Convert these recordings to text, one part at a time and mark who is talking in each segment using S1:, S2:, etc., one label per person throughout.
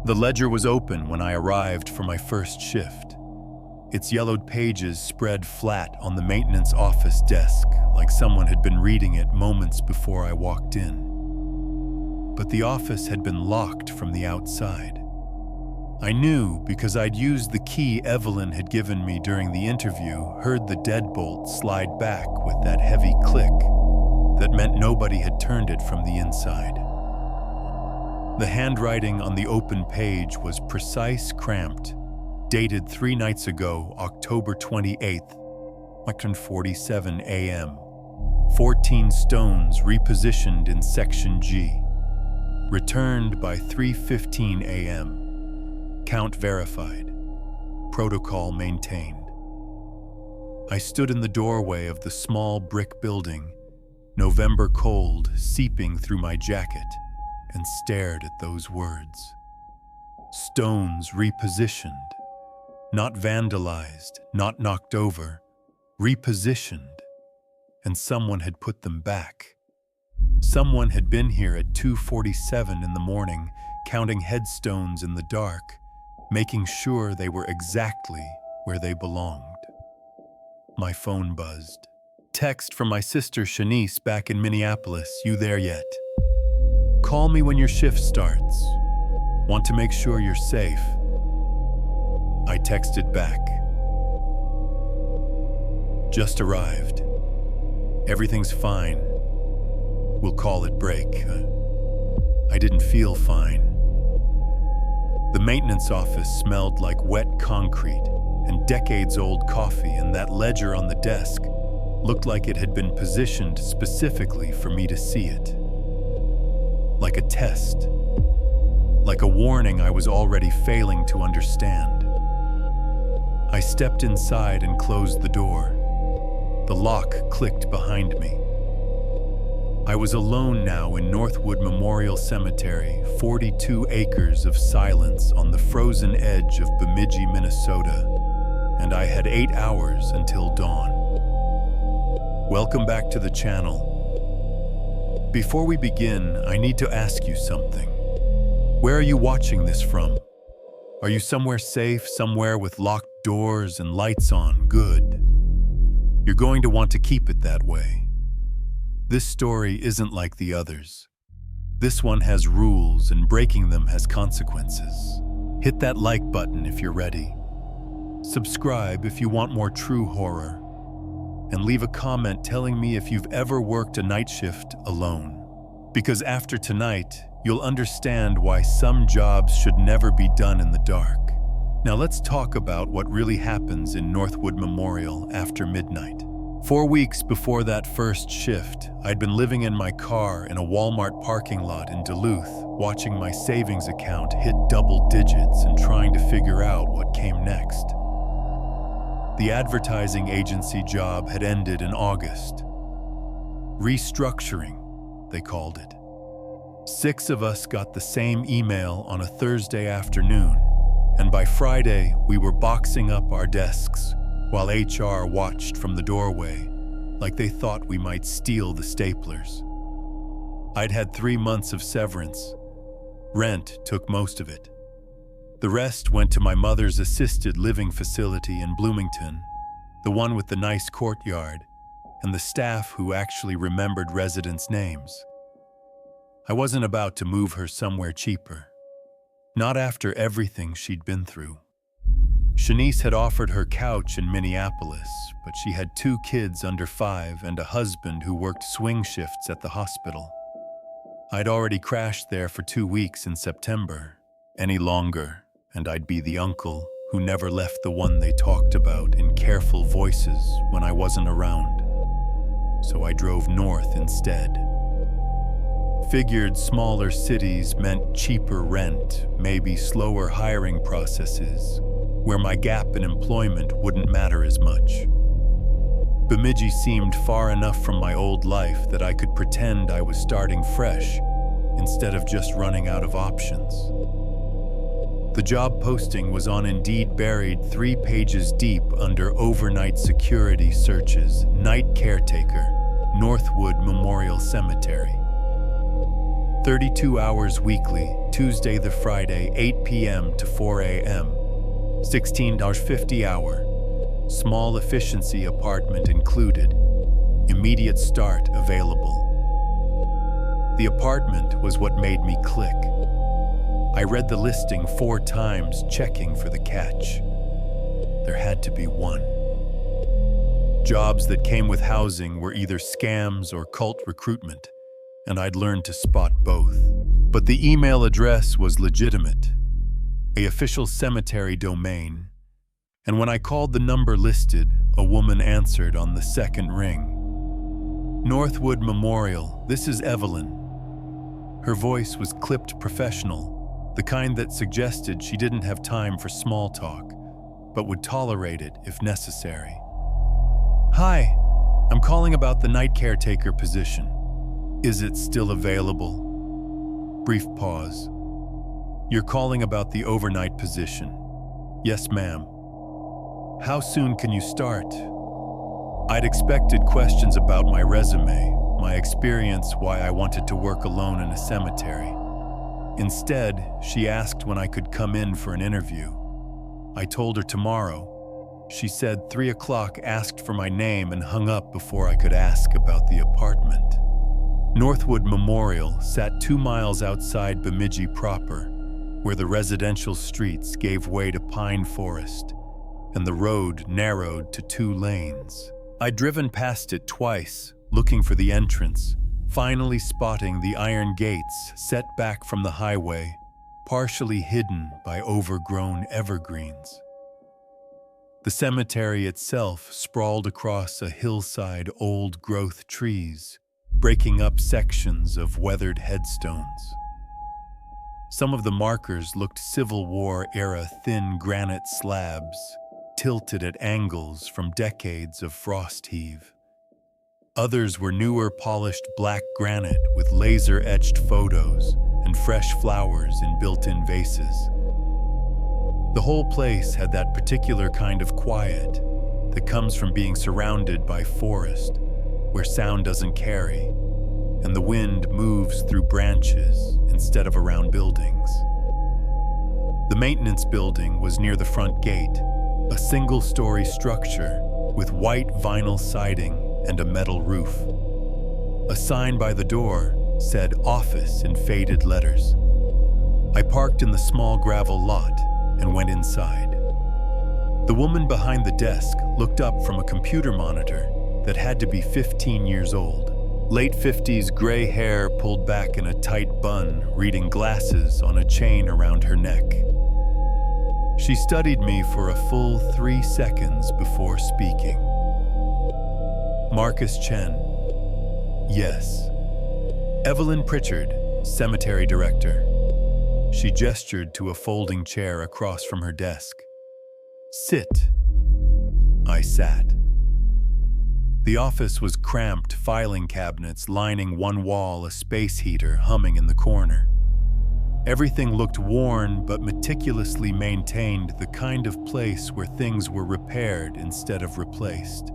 S1: The ledger was open when I arrived for my first shift. Its yellowed pages spread flat on the maintenance office desk, like someone had been reading it moments before I walked in. But the office had been locked from the outside. I knew because I'd used the key Evelyn had given me during the interview, heard the deadbolt slide back with that heavy click that meant nobody had turned it from the inside. The handwriting on the open page was precise, cramped, dated 3 nights ago, October 28th, 1:47 a.m. 14 stones repositioned in Section G. Returned by 3:15 a.m. Count verified. Protocol maintained. I stood in the doorway of the small brick building, November cold seeping through my jacket, and stared at those words. Stones repositioned. Not vandalized, not knocked over, repositioned. And someone had put them back. Someone had been here at 2:47 in the morning, counting headstones in the dark, making sure they were exactly where they belonged. My phone buzzed. Text from my sister Shanice back in Minneapolis, "You there yet? Call me when your shift starts. Want to make sure you're safe." I texted back. "Just arrived. Everything's fine. We'll call it break." I didn't feel fine. The maintenance office smelled like wet concrete and decades-old coffee, and that ledger on the desk looked like it had been positioned specifically for me to see it. Like a test. Like a warning I was already failing to understand. I stepped inside and closed the door. The lock clicked behind me. I was alone now in Northwood Memorial Cemetery, 42 acres of silence on the frozen edge of Bemidji, Minnesota, and I had 8 hours until dawn. Welcome back to the channel. Before we begin, I need to ask you something. Where are you watching this from? Are you somewhere safe, somewhere with locked doors and lights on? Good. You're going to want to keep it that way. This story isn't like the others. This one has rules, and breaking them has consequences. Hit that like button if you're ready. Subscribe if you want more true horror. And leave a comment telling me if you've ever worked a night shift alone. Because after tonight, you'll understand why some jobs should never be done in the dark. Now let's talk about what really happens in Northwood Memorial after midnight. 4 weeks before that first shift, I'd been living in my car in a Walmart parking lot in Duluth, watching my savings account hit double digits and trying to figure out what came next. The advertising agency job had ended in August. Restructuring, they called it. 6 of us got the same email on a Thursday afternoon, and by Friday, we were boxing up our desks while HR watched from the doorway, like they thought we might steal the staplers. I'd had 3 months of severance. Rent took most of it. The rest went to my mother's assisted living facility in Bloomington, the one with the nice courtyard, and the staff who actually remembered residents' names. I wasn't about to move her somewhere cheaper. Not after everything she'd been through. Shanice had offered her couch in Minneapolis, but she had 2 kids under 5 and a husband who worked swing shifts at the hospital. I'd already crashed there for 2 weeks in September. Any longer, and I'd be the uncle who never left the one they talked about in careful voices when I wasn't around. So I drove north instead. Figured smaller cities meant cheaper rent, maybe slower hiring processes, where my gap in employment wouldn't matter as much. Bemidji seemed far enough from my old life that I could pretend I was starting fresh instead of just running out of options. The job posting was on Indeed, buried 3 pages deep under overnight security searches, night caretaker, Northwood Memorial Cemetery. 32 hours weekly, Tuesday to Friday, 8 p.m. to 4 a.m. $16.50 hour. Small efficiency apartment included. Immediate start available. The apartment was what made me click. I read the listing 4 times, checking for the catch. There had to be one. Jobs that came with housing were either scams or cult recruitment, and I'd learned to spot both. But the email address was legitimate, an official cemetery domain, and when I called the number listed, a woman answered on the second ring. Northwood Memorial, this is Evelyn. Her voice was clipped professional, the kind that suggested she didn't have time for small talk, but would tolerate it if necessary. Hi, I'm calling about the night caretaker position. Is it still available? Brief pause. You're calling about the overnight position. Yes, ma'am. How soon can you start? I'd expected questions about my resume, my experience, why I wanted to work alone in a cemetery. Instead, she asked when I could come in for an interview. I told her tomorrow. She said 3 o'clock, asked for my name, and hung up before I could ask about the apartment. Northwood Memorial sat 2 miles outside Bemidji proper, where the residential streets gave way to pine forest, and the road narrowed to 2 lanes. I'd driven past it twice, looking for the entrance, finally spotting the iron gates set back from the highway, partially hidden by overgrown evergreens. The cemetery itself sprawled across a hillside, old-growth trees, breaking up sections of weathered headstones. Some of the markers looked Civil War-era thin granite slabs, tilted at angles from decades of frost heave. Others were newer polished black granite with laser-etched photos and fresh flowers in built-in vases. The whole place had that particular kind of quiet that comes from being surrounded by forest, where sound doesn't carry, and the wind moves through branches instead of around buildings. The maintenance building was near the front gate, a single-story structure with white vinyl siding and a metal roof. A sign by the door said "Office" in faded letters. I parked in the small gravel lot and went inside. The woman behind the desk looked up from a computer monitor that had to be 15 years old. Late 50s gray hair pulled back in a tight bun, reading glasses on a chain around her neck. She studied me for a full 3 seconds before speaking. Marcus Chen. Yes. Evelyn Pritchard, cemetery director. She gestured to a folding chair across from her desk. Sit. I sat. The office was cramped, filing cabinets lining one wall, a space heater humming in the corner. Everything looked worn but meticulously maintained, the kind of place where things were repaired instead of replaced.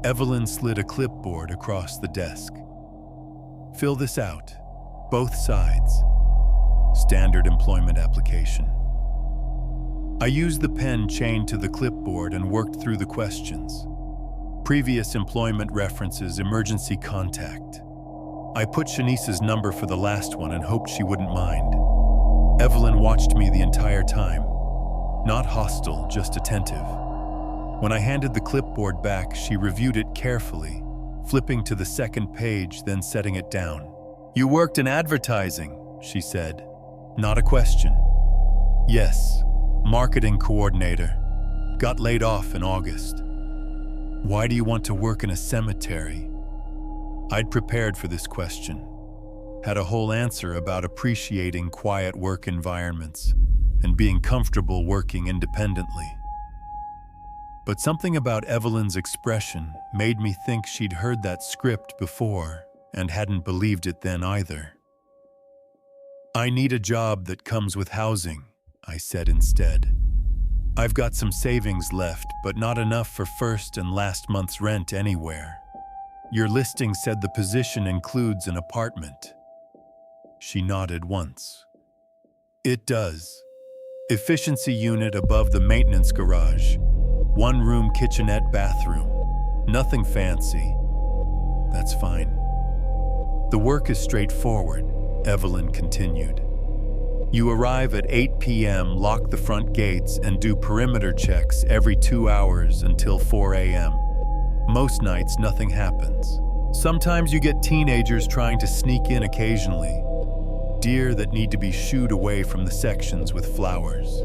S1: Evelyn slid a clipboard across the desk. Fill this out, both sides. Standard employment application. I used the pen chained to the clipboard and worked through the questions. Previous employment references, emergency contact. I put Shanice's number for the last one and hoped she wouldn't mind. Evelyn watched me the entire time. Not hostile, just attentive. When I handed the clipboard back, she reviewed it carefully, flipping to the second page, then setting it down. You worked in advertising, she said. Not a question. Yes, marketing coordinator. Got laid off in August. Why do you want to work in a cemetery? I'd prepared for this question. Had a whole answer about appreciating quiet work environments and being comfortable working independently. But something about Evelyn's expression made me think she'd heard that script before and hadn't believed it then either. I need a job that comes with housing, I said instead. I've got some savings left, but not enough for first and last month's rent anywhere. Your listing said the position includes an apartment. She nodded once. It does. Efficiency unit above the maintenance garage. 1-room kitchenette bathroom. Nothing fancy. That's fine. The work is straightforward, Evelyn continued. You arrive at 8 p.m., lock the front gates, and do perimeter checks every 2 hours until 4 a.m. Most nights, nothing happens. Sometimes you get teenagers trying to sneak in occasionally. Deer that need to be shooed away from the sections with flowers.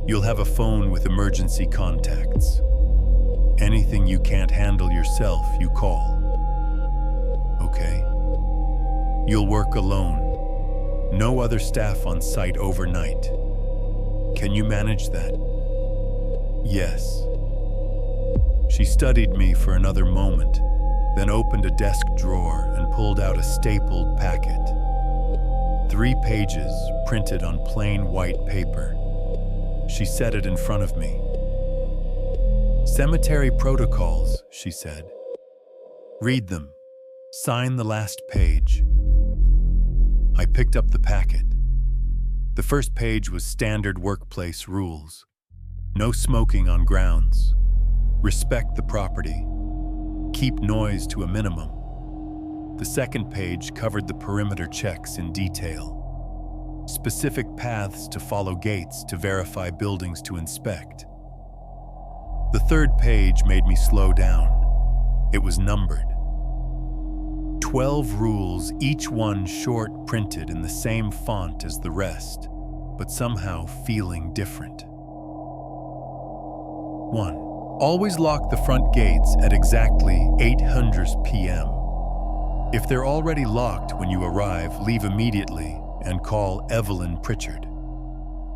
S1: You'll have a phone with emergency contacts. Anything you can't handle yourself, you call. Okay. You'll work alone. No other staff on site overnight. Can you manage that? Yes. She studied me for another moment, then opened a desk drawer and pulled out a stapled packet. 3 pages printed on plain white paper. She set it in front of me. Cemetery protocols, she said. Read them. Sign the last page. I picked up the packet. The first page was standard workplace rules. No smoking on grounds. Respect the property. Keep noise to a minimum. The second page covered the perimeter checks in detail. Specific paths to follow, gates to verify, buildings to inspect. The third page made me slow down. It was numbered. 12 rules, each one short, printed in the same font as the rest, but somehow feeling different. 1. Always lock the front gates at exactly 800 p.m. If they're already locked when you arrive, leave immediately and call Evelyn Pritchard.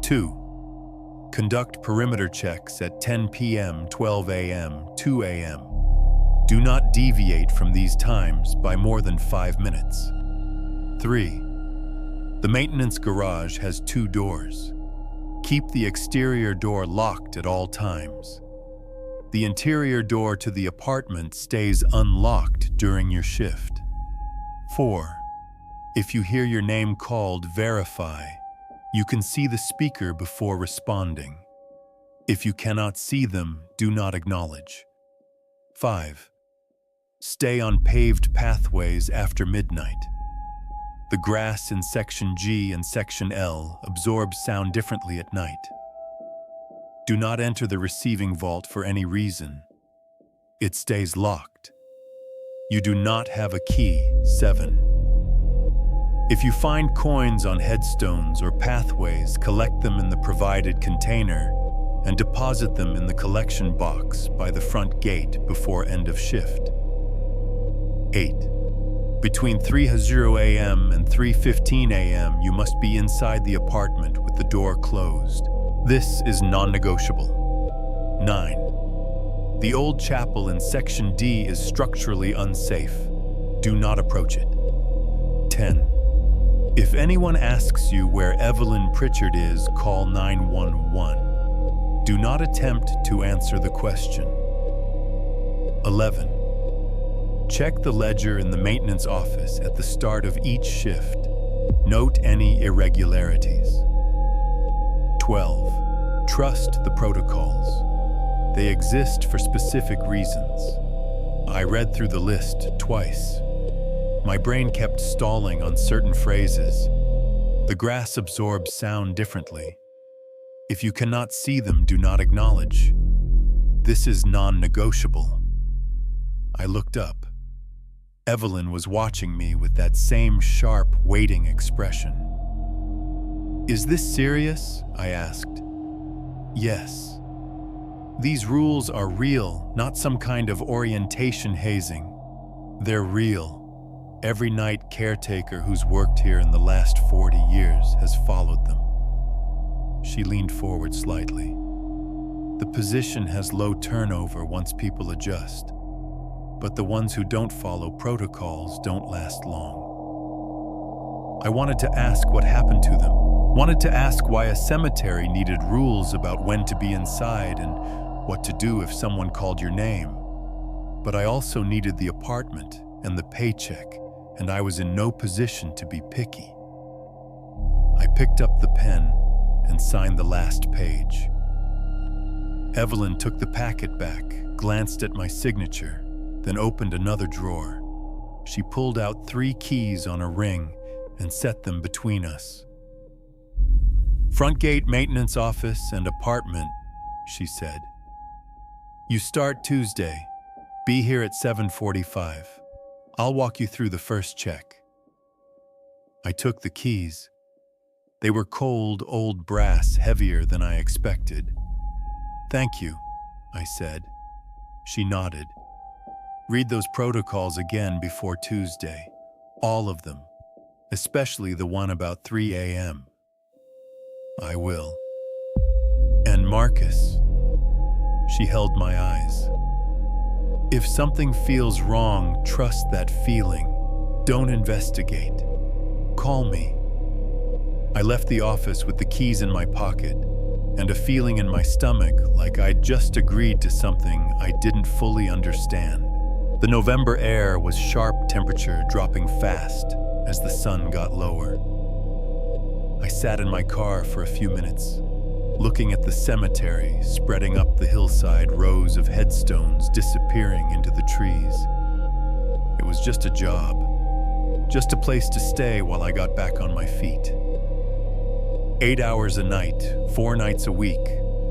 S1: 2. Conduct perimeter checks at 10 p.m., 12 a.m., 2 a.m. Do not deviate from these times by more than 5 minutes. 3. The maintenance garage has 2 doors. Keep the exterior door locked at all times. The interior door to the apartment stays unlocked during your shift. 4. If you hear your name called, verify. You can see the speaker before responding. If you cannot see them, do not acknowledge. 5. Stay on paved pathways after midnight. The grass in Section G and Section L absorbs sound differently at night. Do not enter the receiving vault for any reason. It stays locked. You do not have a key. 7. If you find coins on headstones or pathways, collect them in the provided container and deposit them in the collection box by the front gate before end of shift. 8. Between 3:00 a.m. and 3:15 a.m., you must be inside the apartment with the door closed. This is non-negotiable. 9. The old chapel in Section D is structurally unsafe. Do not approach it. 10. If anyone asks you where Evelyn Pritchard is, call 911. Do not attempt to answer the question. 11. Check the ledger in the maintenance office at the start of each shift. Note any irregularities. 12. Trust the protocols. They exist for specific reasons. I read through the list twice. My brain kept stalling on certain phrases. The grass absorbs sound differently. If you cannot see them, do not acknowledge. This is non-negotiable. I looked up. Evelyn was watching me with that same sharp, waiting expression. Is this serious? I asked. Yes. These rules are real, not some kind of orientation hazing. They're real. Every night caretaker who's worked here in the last 40 years has followed them. She leaned forward slightly. The position has low turnover once people adjust, but the ones who don't follow protocols don't last long. I wanted to ask what happened to them. Wanted to ask why a cemetery needed rules about when to be inside and what to do if someone called your name. But I also needed the apartment and the paycheck, and I was in no position to be picky. I picked up the pen and signed the last page. Evelyn took the packet back, glanced at my signature, then opened another drawer. She pulled out 3 keys on a ring and set them between us. "Front gate, maintenance office, and apartment," she said. "You start Tuesday. Be here at 7:45. I'll walk you through the first check." I took the keys. They were cold, old brass, heavier than I expected. "Thank you," I said. She nodded. "Read those protocols again before Tuesday. All of them, especially the one about 3 a.m. "I will." "And Marcus." She held my eyes. "If something feels wrong, trust that feeling. Don't investigate. Call me." I left the office with the keys in my pocket and a feeling in my stomach like I'd just agreed to something I didn't fully understand. The November air was sharp temperature dropping fast as the sun got lower. I sat in my car for a few minutes, looking at the cemetery spreading up the hillside, rows of headstones disappearing into the trees. It was just a job, just a place to stay while I got back on my feet. 8 hours a night, 4 nights a week,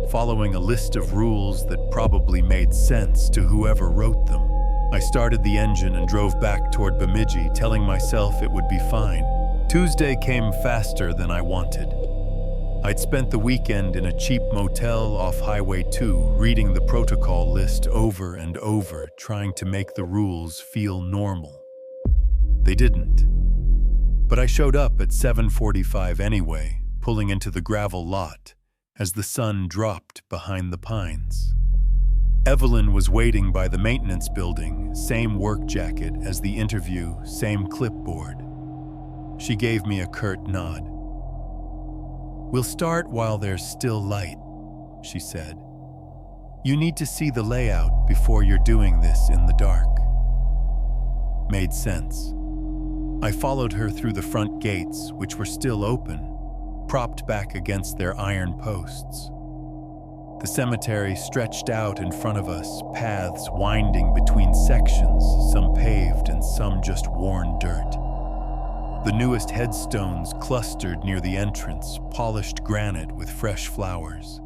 S1: following a list of rules that probably made sense to whoever wrote them. I started the engine and drove back toward Bemidji, telling myself it would be fine. Tuesday came faster than I wanted. I'd spent the weekend in a cheap motel off Highway 2, reading the protocol list over and over, trying to make the rules feel normal. They didn't. But I showed up at 7:45 anyway, pulling into the gravel lot as the sun dropped behind the pines. Evelyn was waiting by the maintenance building, same work jacket as the interview, same clipboard. She gave me a curt nod. "We'll start while there's still light," she said. "You need to see the layout before you're doing this in the dark." Made sense. I followed her through the front gates, which were still open, propped back against their iron posts. The cemetery stretched out in front of us, paths winding between sections, some paved and some just worn dirt. The newest headstones clustered near the entrance, polished granite with fresh flowers.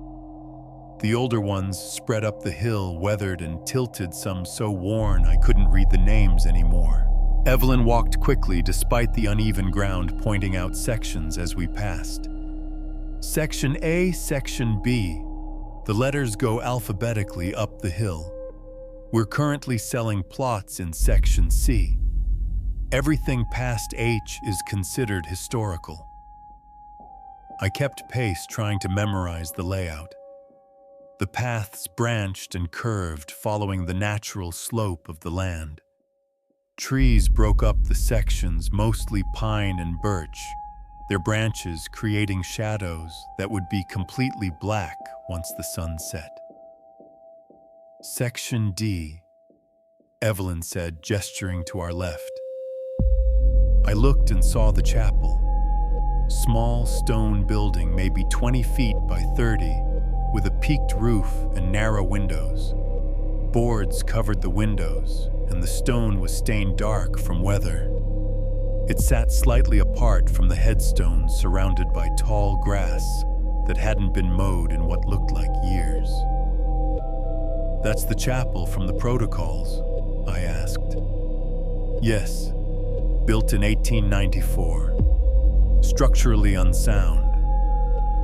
S1: The older ones spread up the hill, weathered and tilted, some so worn I couldn't read the names anymore. Evelyn walked quickly despite the uneven ground, pointing out sections as we passed. "Section A, Section B. The letters go alphabetically up the hill. We're currently selling plots in Section C. Everything past H is considered historical." I kept pace, trying to memorize the layout. The paths branched and curved, following the natural slope of the land. Trees broke up the sections, mostly pine and birch, their branches creating shadows that would be completely black once the sun set. "Section D," Evelyn said, gesturing to our left. I looked and saw the chapel. Small stone building, maybe 20 feet by 30, with a peaked roof and narrow windows. Boards covered the windows, and the stone was stained dark from weather. It sat slightly apart from the headstones, surrounded by tall grass that hadn't been mowed in what looked like years. "That's the chapel from the protocols?" I asked. "Yes, built in 1894. Structurally unsound.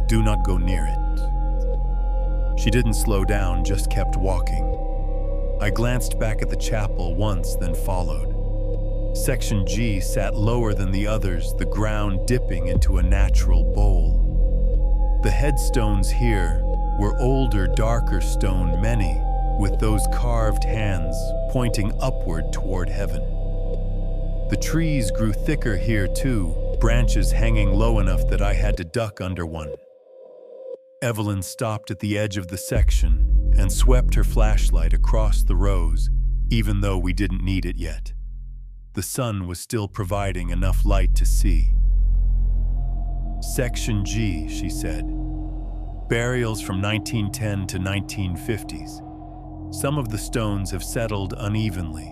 S1: Do not go near it." She didn't slow down, just kept walking. I glanced back at the chapel once, then followed. Section G sat lower than the others, the ground dipping into a natural bowl. The headstones here were older, darker stone, many with those carved hands pointing upward toward heaven. The trees grew thicker here too, branches hanging low enough that I had to duck under one. Evelyn stopped at the edge of the section and swept her flashlight across the rows, even though we didn't need it yet. The sun was still providing enough light to see. Section G, she said. Burials from 1910 to 1950s. Some of the stones have settled unevenly.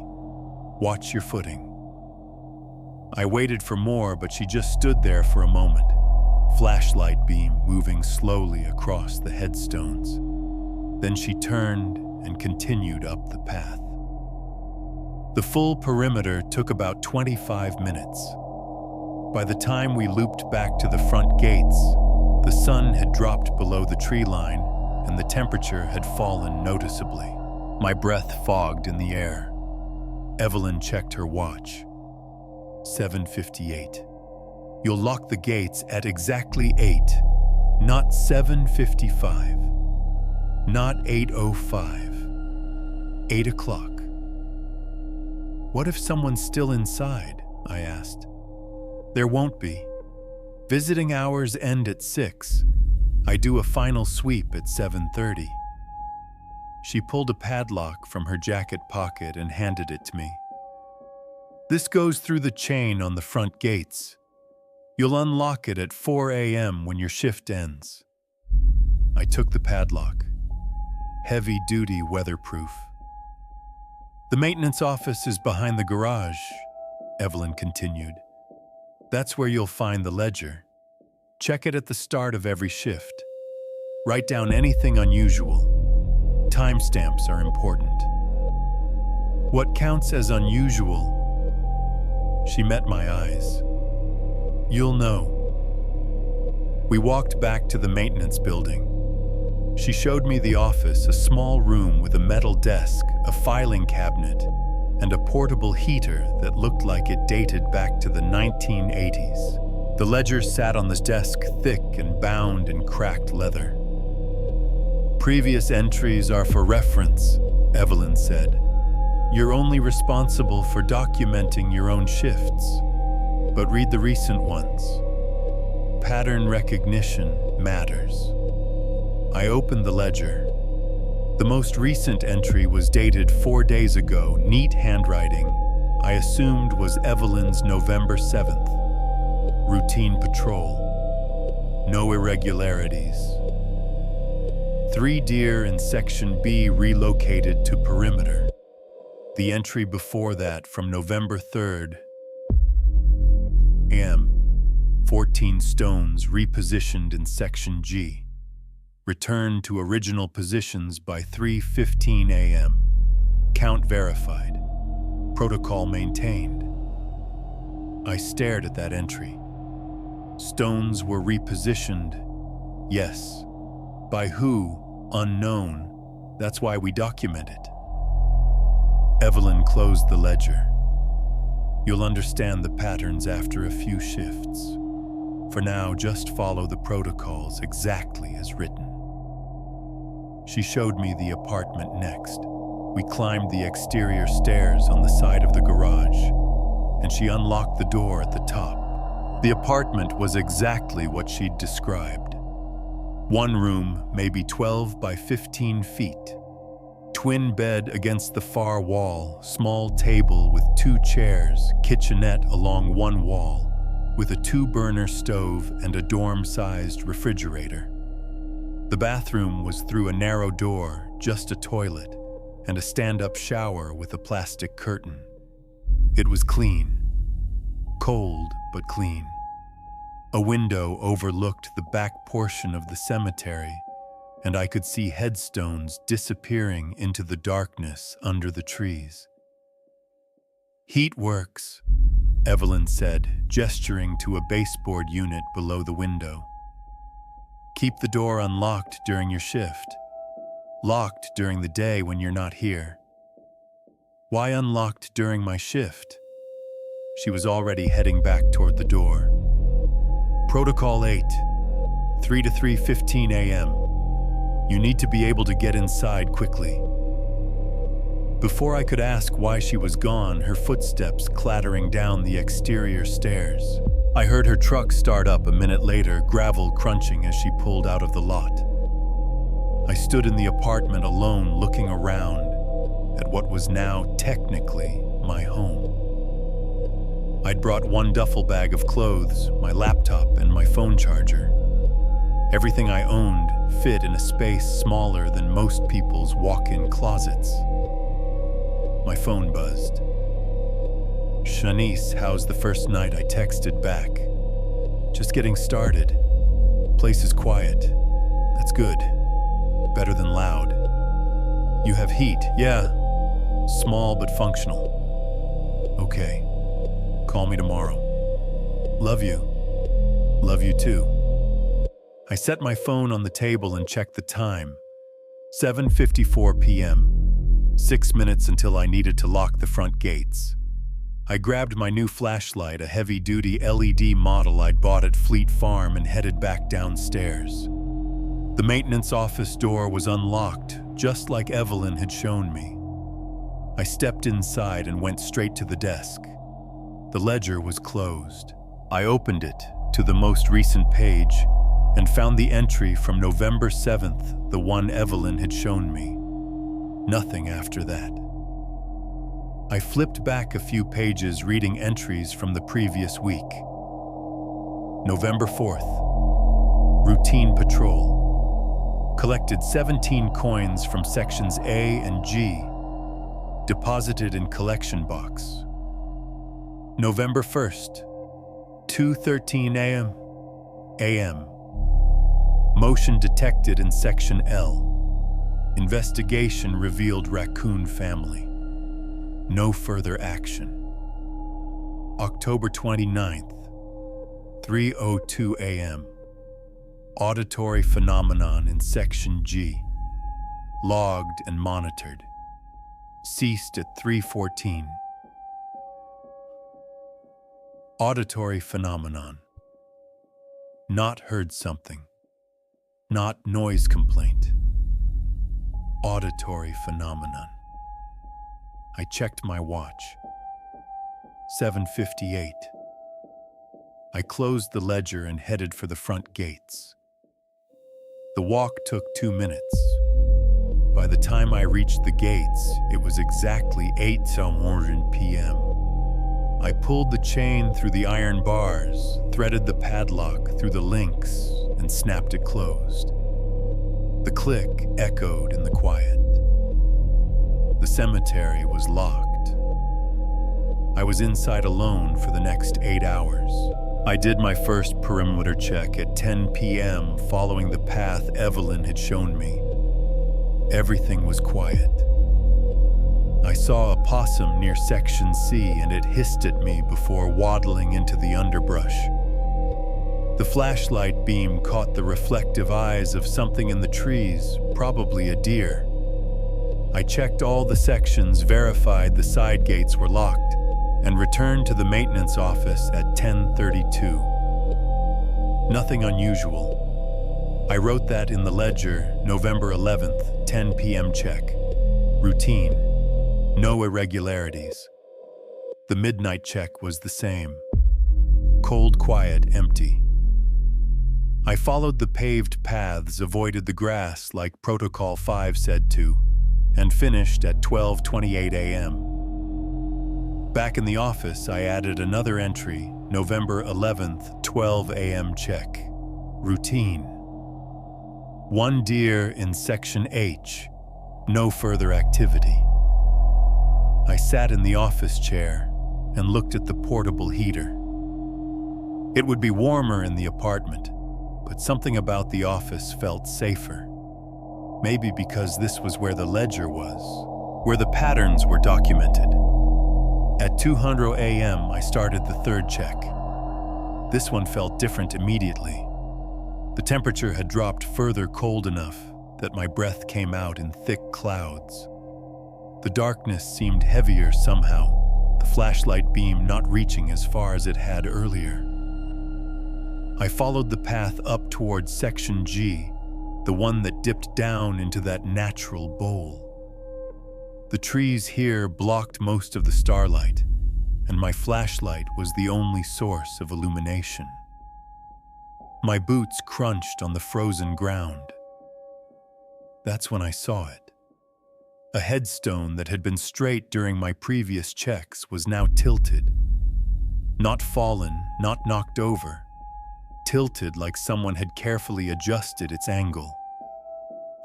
S1: Watch your footing. I waited for more, but she just stood there for a moment, flashlight beam moving slowly across the headstones. Then she turned and continued up the path. The full perimeter took about 25 minutes. By the time we looped back to the front gates, the sun had dropped below the tree line and the temperature had fallen noticeably. My breath fogged in the air. Evelyn checked her watch. 7:58. You'll lock the gates at exactly 8, not 7:55, not 8:05, 8 o'clock. What if someone's still inside? I asked. There won't be. Visiting hours end at 6. I do a final sweep at 7:30. She pulled a padlock from her jacket pocket and handed it to me. This goes through the chain on the front gates. You'll unlock it at 4 a.m. when your shift ends. I took the padlock. Heavy-duty weatherproof. The maintenance office is behind the garage, Evelyn continued. That's where you'll find the ledger. Check it at the start of every shift. Write down anything unusual. Timestamps are important. What counts as unusual? She met my eyes. You'll know. We walked back to the maintenance building. She showed me the office, a small room with a metal desk, a filing cabinet, and a portable heater that looked like it dated back to the 1980s. The ledger sat on the desk, thick and bound in cracked leather. Previous entries are for reference, Evelyn said. You're only responsible for documenting your own shifts, but read the recent ones. Pattern recognition matters. I opened the ledger. The most recent entry was dated 4 days ago, neat handwriting. I assumed was Evelyn's November 7th. Routine patrol. No irregularities. 3 deer in Section B relocated to perimeter. The entry before that from November 3rd a.m. 14 stones repositioned in Section G. Returned to original positions by 3:15 a.m. Count verified. Protocol maintained. I stared at that entry. Stones were repositioned. Yes. By who? Unknown. That's why we document it. Evelyn closed the ledger. You'll understand the patterns after a few shifts. For now, just follow the protocols exactly as written. She showed me the apartment next. We climbed the exterior stairs on the side of the garage, and she unlocked the door at the top. The apartment was exactly what she'd described. One room, maybe 12 by 15 feet. Twin bed against the far wall, small table with 2 chairs, kitchenette along one wall, with a 2-burner stove and a dorm-sized refrigerator. The bathroom was through a narrow door, just a toilet, and a stand-up shower with a plastic curtain. It was clean. Cold, but clean. A window overlooked the back portion of the cemetery, and I could see headstones disappearing into the darkness under the trees. Heat works, Evelyn said, gesturing to a baseboard unit below the window. Keep the door unlocked during your shift. Locked during the day when you're not here. Why unlocked during my shift? She was already heading back toward the door. Protocol 8, 3 to 3:15 a.m. You need to be able to get inside quickly. Before I could ask why she was gone, her footsteps clattering down the exterior stairs. I heard her truck start up a minute later, gravel crunching as she pulled out of the lot. I stood in the apartment alone, looking around at what was now technically my home. I'd brought one duffel bag of clothes, my laptop, and my phone charger. Everything I owned fit in a space smaller than most people's walk-in closets. My phone buzzed. Shanice, how's the first night? I texted back. Just getting started. Place is quiet. That's good. Better than loud. You have heat? Yeah. Small but functional. Okay. Call me tomorrow. Love you. Love you too. I set my phone on the table and checked the time. 7:54 p.m. 6 minutes until I needed to lock the front gates. I grabbed my new flashlight, a heavy-duty LED model I'd bought at Fleet Farm, and headed back downstairs. The maintenance office door was unlocked, just like Evelyn had shown me. I stepped inside and went straight to the desk. The ledger was closed. I opened it to the most recent page and found the entry from November 7th, the one Evelyn had shown me. Nothing after that. I flipped back a few pages reading entries from the previous week. November 4th, routine patrol. Collected 17 coins from sections A and G, deposited in collection box. November 1st, 2:13 a.m. Motion detected in section L. Investigation revealed raccoon family. No further action. October 29th, 3:02 a.m. Auditory phenomenon in section G. Logged and monitored. Ceased at 3:14. Auditory phenomenon. Not heard something. Not noise complaint. Auditory phenomenon. I checked my watch. 7:58. I closed the ledger and headed for the front gates. The walk took 2 minutes. By the time I reached the gates, it was exactly 8:00 p.m. I pulled the chain through the iron bars, threaded the padlock through the links, and snapped it closed. The click echoed in the quiet. The cemetery was locked. I was inside alone for the next 8 hours. I did my first perimeter check at 10 p.m. following the path Evelyn had shown me. Everything was quiet. I saw a possum near section C and it hissed at me before waddling into the underbrush. The flashlight beam caught the reflective eyes of something in the trees, probably a deer. I checked all the sections, verified the side gates were locked, and returned to the maintenance office at 10:32. Nothing unusual. I wrote that in the ledger, November 11th, 10 p.m. check. Routine. No irregularities. The midnight check was the same. Cold, quiet, empty. I followed the paved paths, avoided the grass like Protocol 5 said to, and finished at 12:28 a.m. Back in the office, I added another entry, November 11th, 12 a.m. check. Routine. One deer in section H. No further activity. I sat in the office chair and looked at the portable heater. It would be warmer in the apartment, but something about the office felt safer. Maybe because this was where the ledger was, where the patterns were documented. At 2:00 a.m., I started the third check. This one felt different immediately. The temperature had dropped further cold enough that my breath came out in thick clouds. The darkness seemed heavier somehow, the flashlight beam not reaching as far as it had earlier. I followed the path up towards section G, the one that dipped down into that natural bowl. The trees here blocked most of the starlight, and my flashlight was the only source of illumination. My boots crunched on the frozen ground. That's when I saw it. A headstone that had been straight during my previous checks was now tilted. Not fallen, not knocked over. Tilted like someone had carefully adjusted its angle.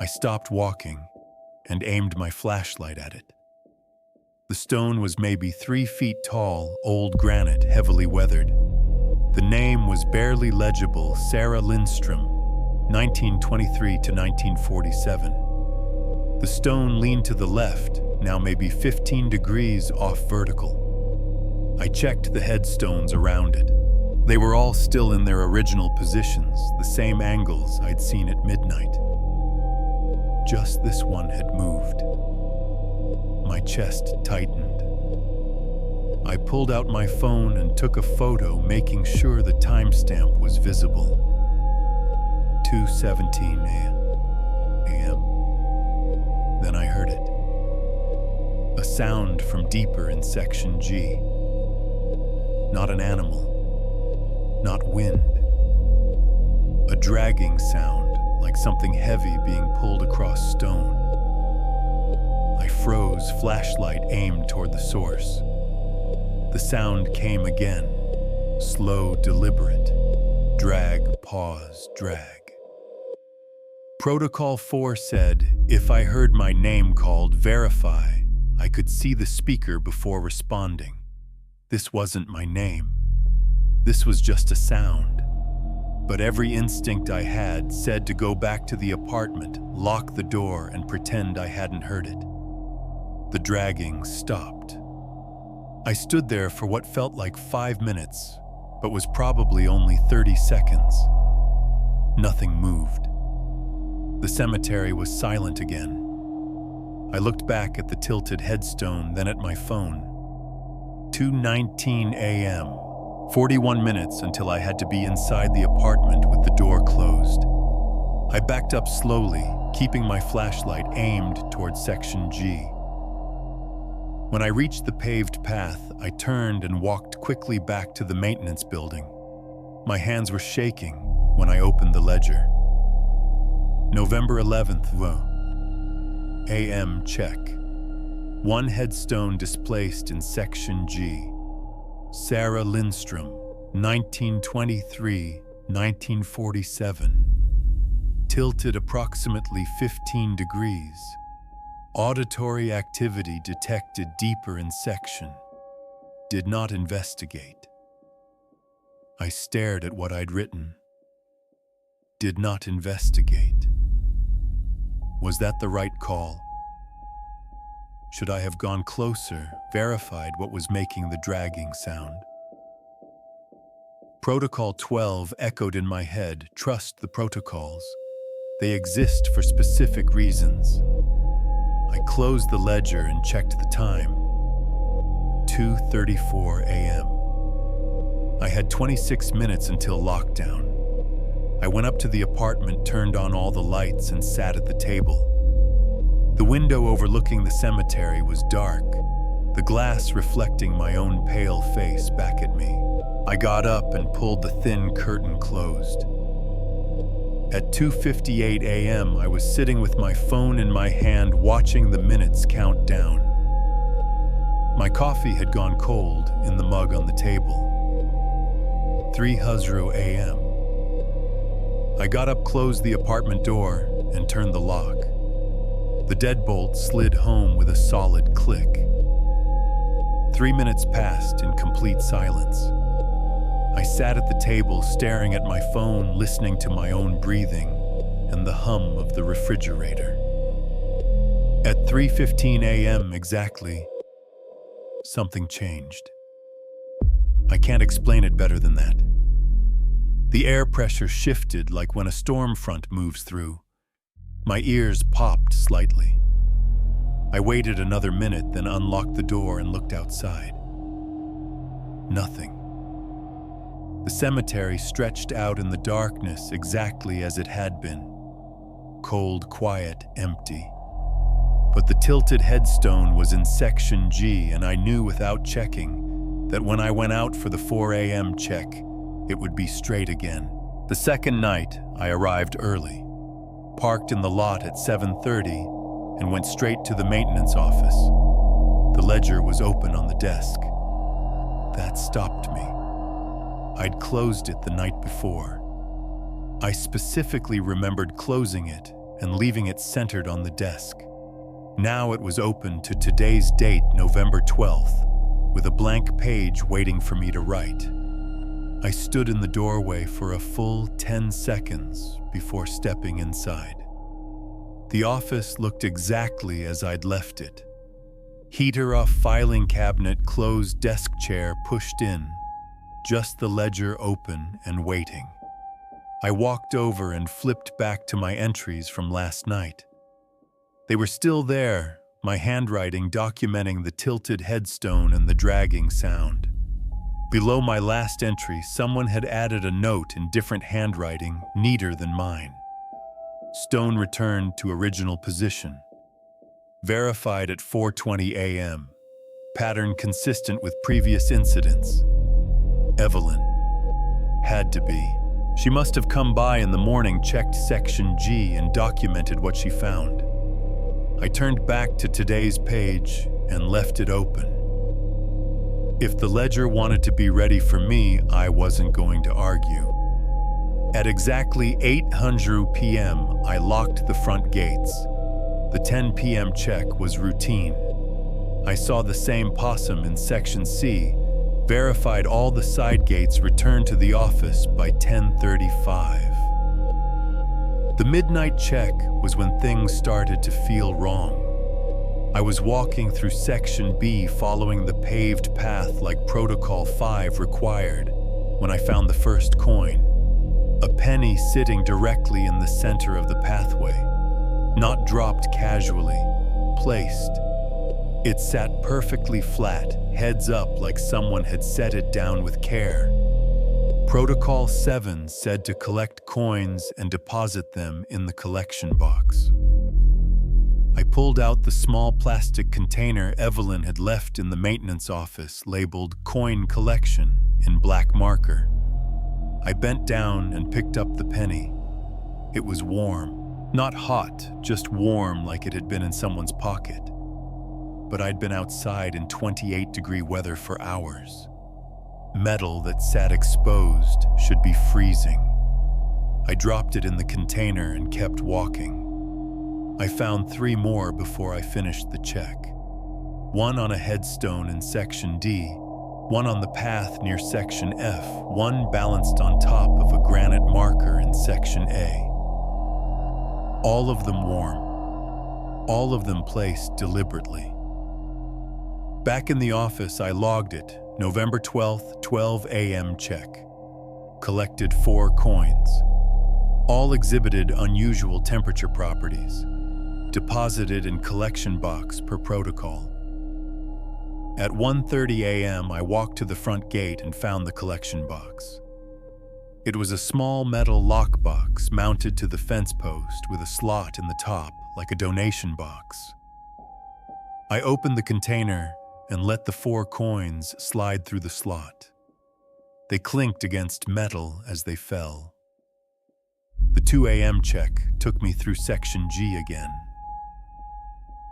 S1: I stopped walking and aimed my flashlight at it. The stone was maybe 3 feet tall, old granite, heavily weathered. The name was barely legible, Sarah Lindstrom, 1923 to 1947. The stone leaned to the left, now maybe 15 degrees off vertical. I checked the headstones around it. They were all still in their original positions, the same angles I'd seen at midnight. Just this one had moved. My chest tightened. I pulled out my phone and took a photo, making sure the timestamp was visible. 2:17 a.m. Then I heard it. A sound from deeper in section G. Not an animal, not wind. A dragging sound, like something heavy being pulled across stone. I froze, flashlight aimed toward the source. The sound came again, slow, deliberate. Drag, pause, drag. Protocol 4 said, if I heard my name called, verify. I could see the speaker before responding. This wasn't my name. This was just a sound. But every instinct I had said to go back to the apartment, lock the door, and pretend I hadn't heard it. The dragging stopped. I stood there for what felt like 5 minutes, but was probably only 30 seconds. Nothing moved. The cemetery was silent again. I looked back at the tilted headstone, then at my phone. 2:19 a.m. 41 minutes until I had to be inside the apartment with the door closed. I backed up slowly, keeping my flashlight aimed towards section G. When I reached the paved path, I turned and walked quickly back to the maintenance building. My hands were shaking when I opened the ledger. November 11th, a.m. check. 1 headstone displaced in section G. Sarah Lindstrom, 1923-1947. Tilted approximately 15 degrees. Auditory activity detected deeper in section. Did not investigate. I stared at what I'd written. Did not investigate. Was that the right call? Should I have gone closer, verified what was making the dragging sound? Protocol 12 echoed in my head, trust the protocols. They exist for specific reasons. I closed the ledger and checked the time. 2:34 a.m. I had 26 minutes until lockdown. I went up to the apartment, turned on all the lights, and sat at the table. The window overlooking the cemetery was dark, the glass reflecting my own pale face back at me. I got up and pulled the thin curtain closed. At 2:58 a.m., I was sitting with my phone in my hand, watching the minutes count down. My coffee had gone cold in the mug on the table. 3:00 a.m. I got up, closed the apartment door, and turned the lock. The deadbolt slid home with a solid click. 3 minutes passed in complete silence. I sat at the table, staring at my phone, listening to my own breathing and the hum of the refrigerator. At 3:15 a.m. exactly, something changed. I can't explain it better than that. The air pressure shifted like when a storm front moves through. My ears popped slightly. I waited another minute, then unlocked the door and looked outside. Nothing. The cemetery stretched out in the darkness exactly as it had been. Cold, quiet, empty. But the tilted headstone was in section G, and I knew without checking that when I went out for the 4 a.m. check, it would be straight again. The second night, I arrived early, parked in the lot at 7:30, and went straight to the maintenance office. The ledger was open on the desk. That stopped me. I'd closed it the night before. I specifically remembered closing it and leaving it centered on the desk. Now it was open to today's date, November 12th, with a blank page waiting for me to write. I stood in the doorway for a full 10 seconds before stepping inside. The office looked exactly as I'd left it. Heater off, filing cabinet, closed, desk chair pushed in, just the ledger open and waiting. I walked over and flipped back to my entries from last night. They were still there, my handwriting documenting the tilted headstone and the dragging sound. Below my last entry, someone had added a note in different handwriting, neater than mine. Stone returned to original position. Verified at 4:20 a.m. Pattern consistent with previous incidents. Evelyn. Had to be. She must have come by in the morning, checked Section G, and documented what she found. I turned back to today's page and left it open. If the ledger wanted to be ready for me, I wasn't going to argue. At exactly 8:00 p.m., I locked the front gates. The 10 p.m. check was routine. I saw the same possum in Section C, verified all the side gates, returned to the office by 10:35. The midnight check was when things started to feel wrong. I was walking through Section B following the paved path like Protocol 5 required when I found the first coin. A penny sitting directly in the center of the pathway. Not dropped casually, placed. It sat perfectly flat, heads up, like someone had set it down with care. Protocol 7 said to collect coins and deposit them in the collection box. I pulled out the small plastic container Evelyn had left in the maintenance office labeled Coin Collection in black marker. I bent down and picked up the penny. It was warm. Not hot, just warm like it had been in someone's pocket. But I'd been outside in 28-degree weather for hours. Metal that sat exposed should be freezing. I dropped it in the container and kept walking. I found 3 more before I finished the check. One on a headstone in Section D, one on the path near Section F, one balanced on top of a granite marker in Section A. All of them warm, all of them placed deliberately. Back in the office, I logged it, November 12th, 12 a.m. check. Collected 4 coins. All exhibited unusual temperature properties. Deposited in collection box per protocol. At 1:30 a.m., I walked to the front gate and found the collection box. It was a small metal lockbox mounted to the fence post with a slot in the top, like a donation box. I opened the container and let the 4 coins slide through the slot. They clinked against metal as they fell. The 2 a.m. check took me through Section G again.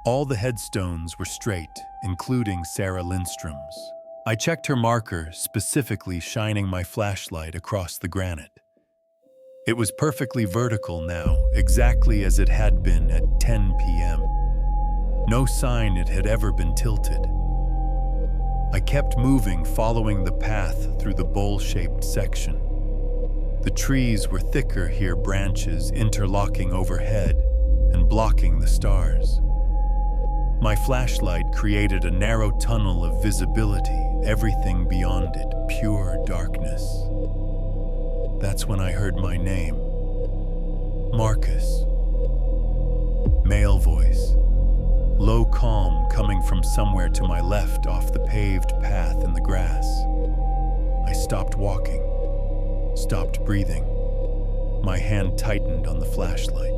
S1: All the headstones were straight, including Sarah Lindstrom's. I checked her marker, specifically shining my flashlight across the granite. It was perfectly vertical now, exactly as it had been at 10 p.m. No sign it had ever been tilted. I kept moving, following the path through the bowl-shaped section. The trees were thicker here, branches interlocking overhead and blocking the stars. My flashlight created a narrow tunnel of visibility, everything beyond it, pure darkness. That's when I heard my name. Marcus. Male voice. Low calm coming from somewhere to my left off the paved path in the grass. I stopped walking, stopped breathing. My hand tightened on the flashlight.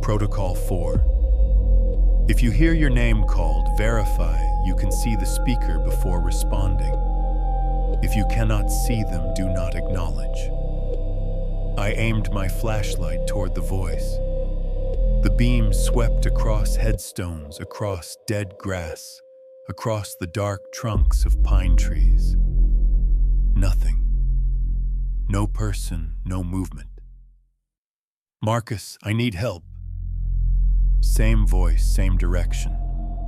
S1: Protocol 4. If you hear your name called, verify you can see the speaker before responding. If you cannot see them, do not acknowledge. I aimed my flashlight toward the voice. The beam swept across headstones, across dead grass, across the dark trunks of pine trees. Nothing. No person, no movement. "Marcus, I need help." Same voice, same direction.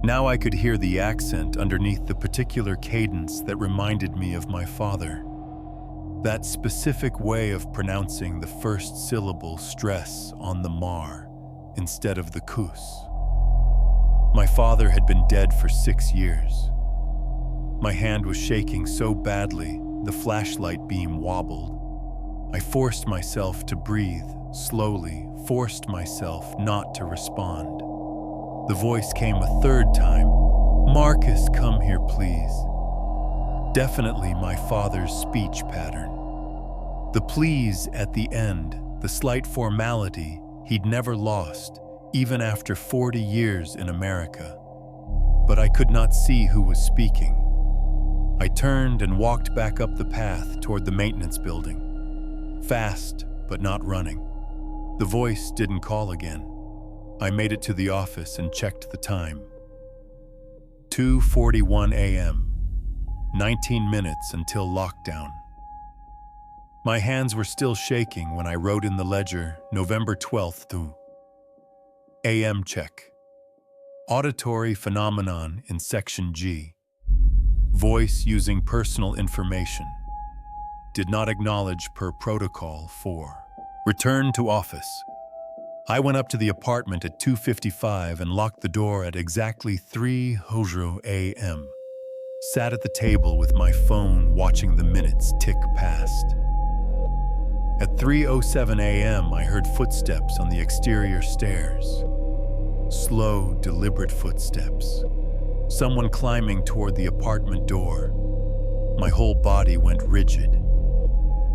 S1: Now I could hear the accent underneath the particular cadence that reminded me of my father. That specific way of pronouncing the first syllable stress on the mar instead of the kus. My father had been dead for 6 years. My hand was shaking so badly, the flashlight beam wobbled. I forced myself to breathe, slowly, forced myself not to respond. The voice came a third time. "Marcus, come here, please." Definitely my father's speech pattern. The please at the end, the slight formality he'd never lost, even after 40 years in America. But I could not see who was speaking. I turned and walked back up the path toward the maintenance building. Fast, but not running. The voice didn't call again. I made it to the office and checked the time. 2:41 a.m. 19 minutes until lockdown. My hands were still shaking when I wrote in the ledger November 12th to AM check. Auditory phenomenon in section G. Voice using personal information. Did not acknowledge per protocol 4. Return to office. I went up to the apartment at 2:55 and locked the door at exactly 3:00 a.m. Sat at the table with my phone watching the minutes tick past. At 3:07 a.m. I heard footsteps on the exterior stairs. Slow, deliberate footsteps. Someone climbing toward the apartment door. My whole body went rigid.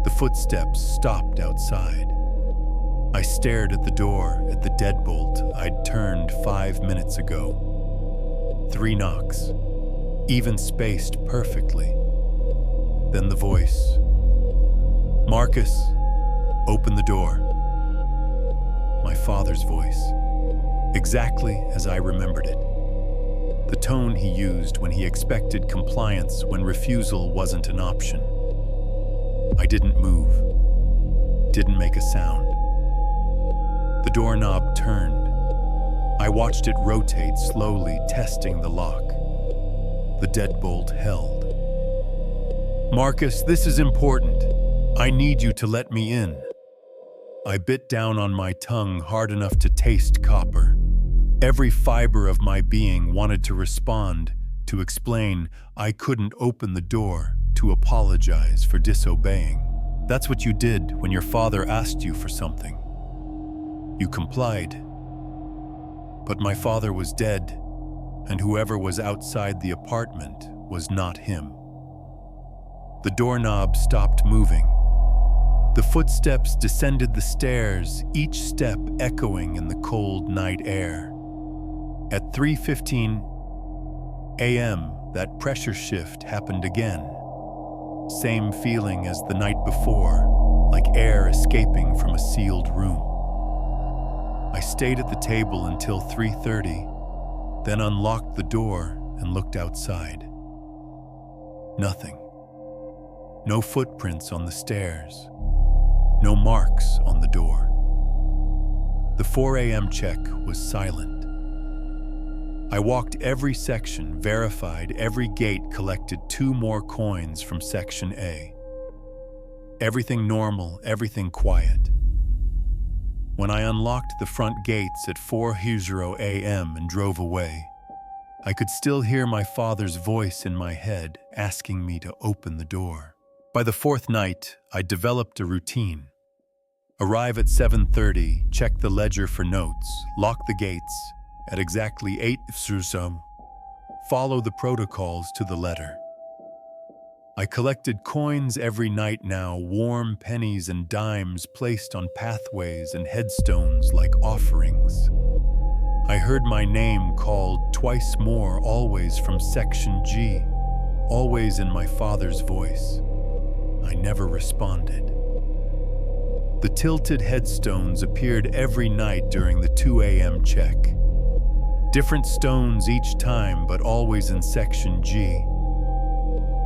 S1: The footsteps stopped outside. I stared at the door, at the deadbolt I'd turned 5 minutes ago. 3 knocks, even spaced perfectly. Then the voice. "Marcus, open the door." My father's voice. Exactly as I remembered it. The tone he used when he expected compliance when refusal wasn't an option. I didn't move. Didn't make a sound. The doorknob turned. I watched it rotate slowly, testing the lock. The deadbolt held. "Marcus, this is important. I need you to let me in." I bit down on my tongue hard enough to taste copper. Every fiber of my being wanted to respond, to explain I couldn't open the door, to apologize for disobeying. That's what you did when your father asked you for something. You complied. But my father was dead, and whoever was outside the apartment was not him. The doorknob stopped moving. The footsteps descended the stairs, each step echoing in the cold night air. At 3:15 a.m., that pressure shift happened again. Same feeling as the night before, like air escaping from a sealed room. I stayed at the table until 3:30, then unlocked the door and looked outside. Nothing. No footprints on the stairs. No marks on the door. The 4 a.m. check was silent. I walked every section, verified every gate, collected 2 more coins from section A. Everything normal, everything quiet. When I unlocked the front gates at 4:00 a.m. and drove away, I could still hear my father's voice in my head asking me to open the door. By the 4th night, I developed a routine. Arrive at 7:30, check the ledger for notes, lock the gates. At exactly 8:00, follow the protocols to the letter. I collected coins every night now, warm pennies and dimes placed on pathways and headstones like offerings. I heard my name called twice more, always from section G, always in my father's voice. I never responded. The tilted headstones appeared every night during the 2 a.m. check. Different stones each time, but always in section G.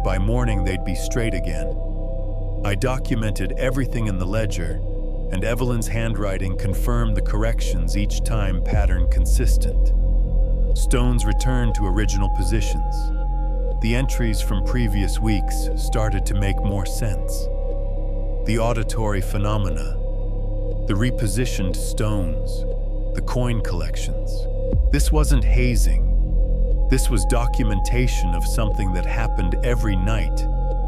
S1: By morning, they'd be straight again, I documented everything in the ledger, and Evelyn's handwriting confirmed the corrections each time, pattern consistent. Stones returned to original positions. The entries from previous weeks started to make more sense. The auditory phenomena, the repositioned stones, the coin collections. This wasn't hazing. This was documentation of something that happened every night,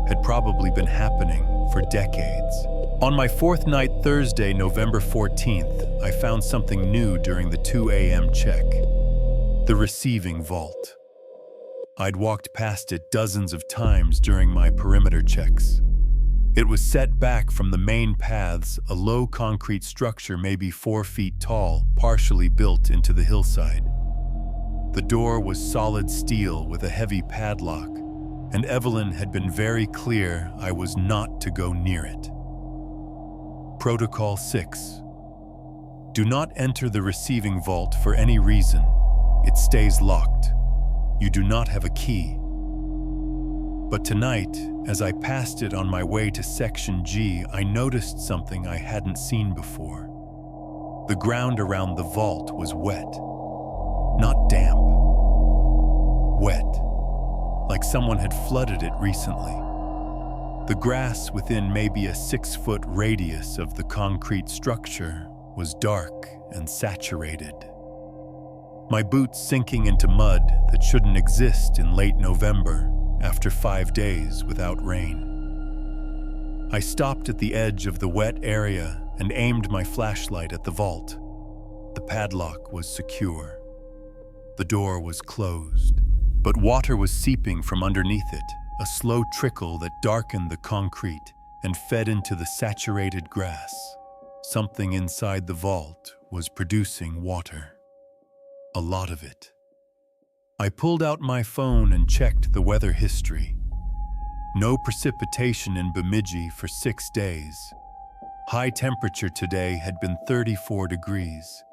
S1: had probably been happening for decades. On my fourth night, Thursday, November 14th, I found something new during the 2 a.m. check. The receiving vault. I'd walked past it dozens of times during my perimeter checks. It was set back from the main paths, a low concrete structure maybe 4 feet tall, partially built into the hillside. The door was solid steel with a heavy padlock, and Evelyn had been very clear I was not to go near it. Protocol 6. Do not enter the receiving vault for any reason. It stays locked. You do not have a key. But tonight, as I passed it on my way to Section G, I noticed something I hadn't seen before. The ground around the vault was wet. Not damp. Wet. Like someone had flooded it recently. The grass within maybe a 6-foot radius of the concrete structure was dark and saturated. My boots sinking into mud that shouldn't exist in late November after 5 days without rain. I stopped at the edge of the wet area and aimed my flashlight at the vault. The padlock was secure. The door was closed, but water was seeping from underneath it, a slow trickle that darkened the concrete and fed into the saturated grass. Something inside the vault was producing water. A lot of it. I pulled out my phone and checked the weather history. No precipitation in Bemidji for 6 days. High temperature today had been 34 degrees.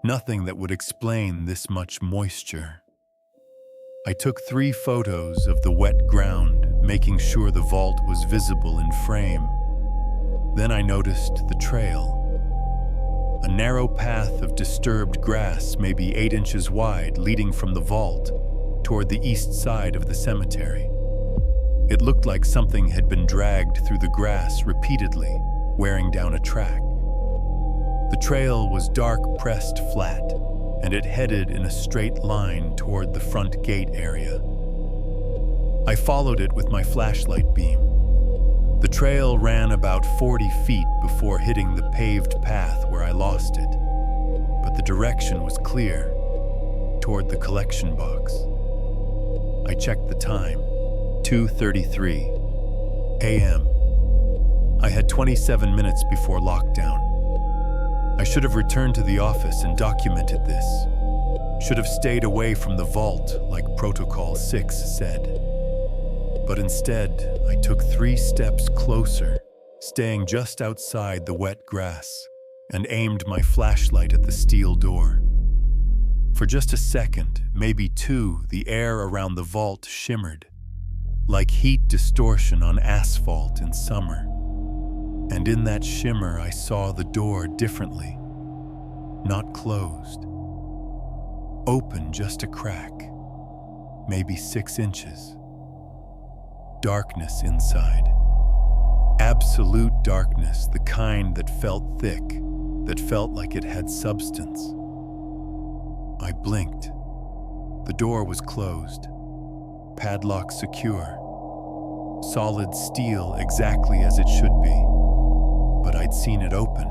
S1: Nothing that would explain this much moisture. I took 3 photos of the wet ground, making sure the vault was visible in frame. Then I noticed the trail. A narrow path of disturbed grass, maybe 8 inches wide, leading from the vault toward the east side of the cemetery. It looked like something had been dragged through the grass repeatedly, wearing down a track. The trail was dark pressed flat, and it headed in a straight line toward the front gate area. I followed it with my flashlight beam. The trail ran about 40 feet before hitting the paved path where I lost it, but the direction was clear, toward the collection box. I checked the time, 2:33 a.m. I had 27 minutes before lockdown. I should have returned to the office and documented this. Should have stayed away from the vault like Protocol 6 said. But instead, I took 3 steps closer, staying just outside the wet grass, and aimed my flashlight at the steel door. For just a second, maybe 2, the air around the vault shimmered, like heat distortion on asphalt in summer. And in that shimmer, I saw the door differently. Not closed. Open just a crack, maybe 6 inches. Darkness inside. Absolute darkness, the kind that felt thick, that felt like it had substance. I blinked. The door was closed. Padlock secure. Solid steel exactly as it should be. But I'd seen it open.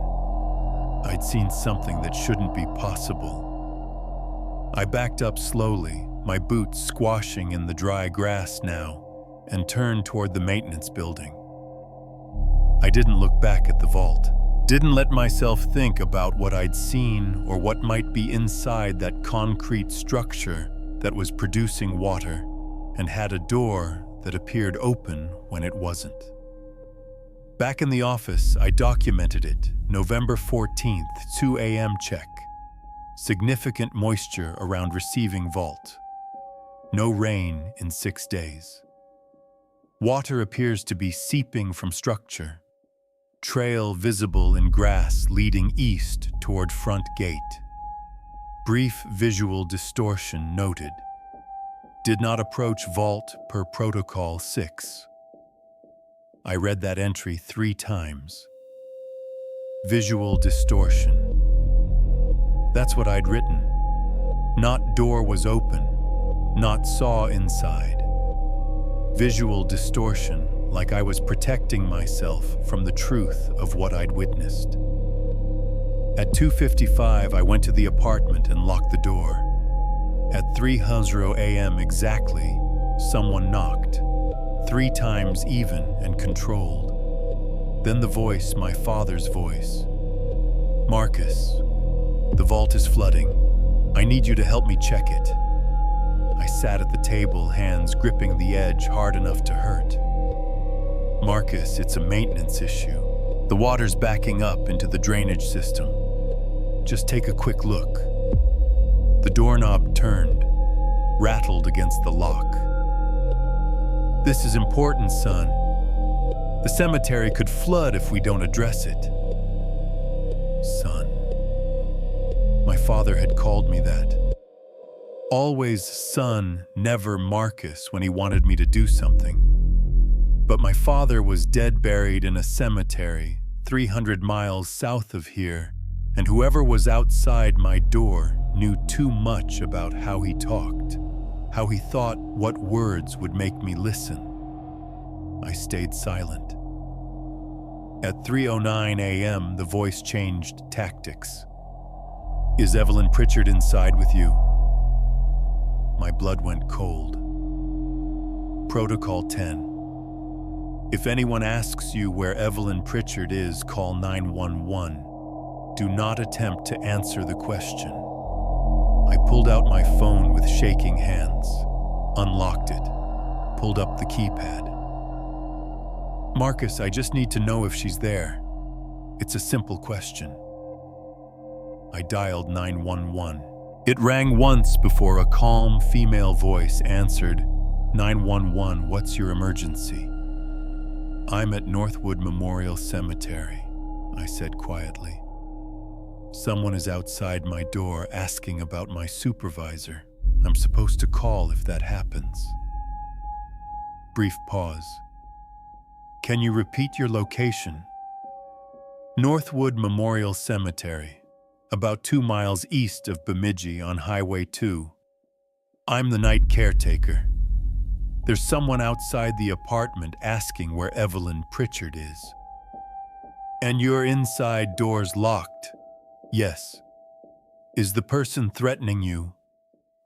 S1: I'd seen something that shouldn't be possible. I backed up slowly, my boots squashing in the dry grass now, and turned toward the maintenance building. I didn't look back at the vault, didn't let myself think about what I'd seen or what might be inside that concrete structure that was producing water and had a door that appeared open when it wasn't. Back in the office, I documented it, November 14th, 2 a.m. check. Significant moisture around receiving vault. No rain in 6 days. Water appears to be seeping from structure. Trail visible in grass leading east toward front gate. Brief visual distortion noted. Did not approach vault per protocol 6. I read that entry 3 times. Visual distortion. That's what I'd written. Not door was open, not saw inside. Visual distortion, like I was protecting myself from the truth of what I'd witnessed. At 2:55, I went to the apartment and locked the door. At 3:00 a.m. exactly, someone knocked, 3 times even and controlled. Then the voice, my father's voice. Marcus, the vault is flooding. I need you to help me check it. I sat at the table, hands gripping the edge hard enough to hurt. Marcus, it's a maintenance issue. The water's backing up into the drainage system. Just take a quick look. The doorknob turned, rattled against the lock. This is important, son. The cemetery could flood if we don't address it. Son. My father had called me that. Always son, never Marcus when he wanted me to do something. But my father was dead buried in a cemetery 300 miles south of here, and whoever was outside my door knew too much about how he talked, how he thought what words would make me listen. I stayed silent. At 3:09 a.m., the voice changed tactics. Is Evelyn Pritchard inside with you? My blood went cold. Protocol 10. If anyone asks you where Evelyn Pritchard is, call 911. Do not attempt to answer the question. I pulled out my phone with shaking hands, unlocked it, pulled up the keypad. Marcus, I just need to know if she's there. It's a simple question. I dialed 911. It rang once before a calm female voice answered, 911, what's your emergency? I'm at Northwood Memorial Cemetery, I said quietly. Someone is outside my door asking about my supervisor. I'm supposed to call if that happens. Brief pause. Can you repeat your location? Northwood Memorial Cemetery, about 2 miles east of Bemidji on Highway 2. I'm the night caretaker. There's someone outside the apartment asking where Evelyn Pritchard is. And your inside door's locked? Yes. Is the person threatening you?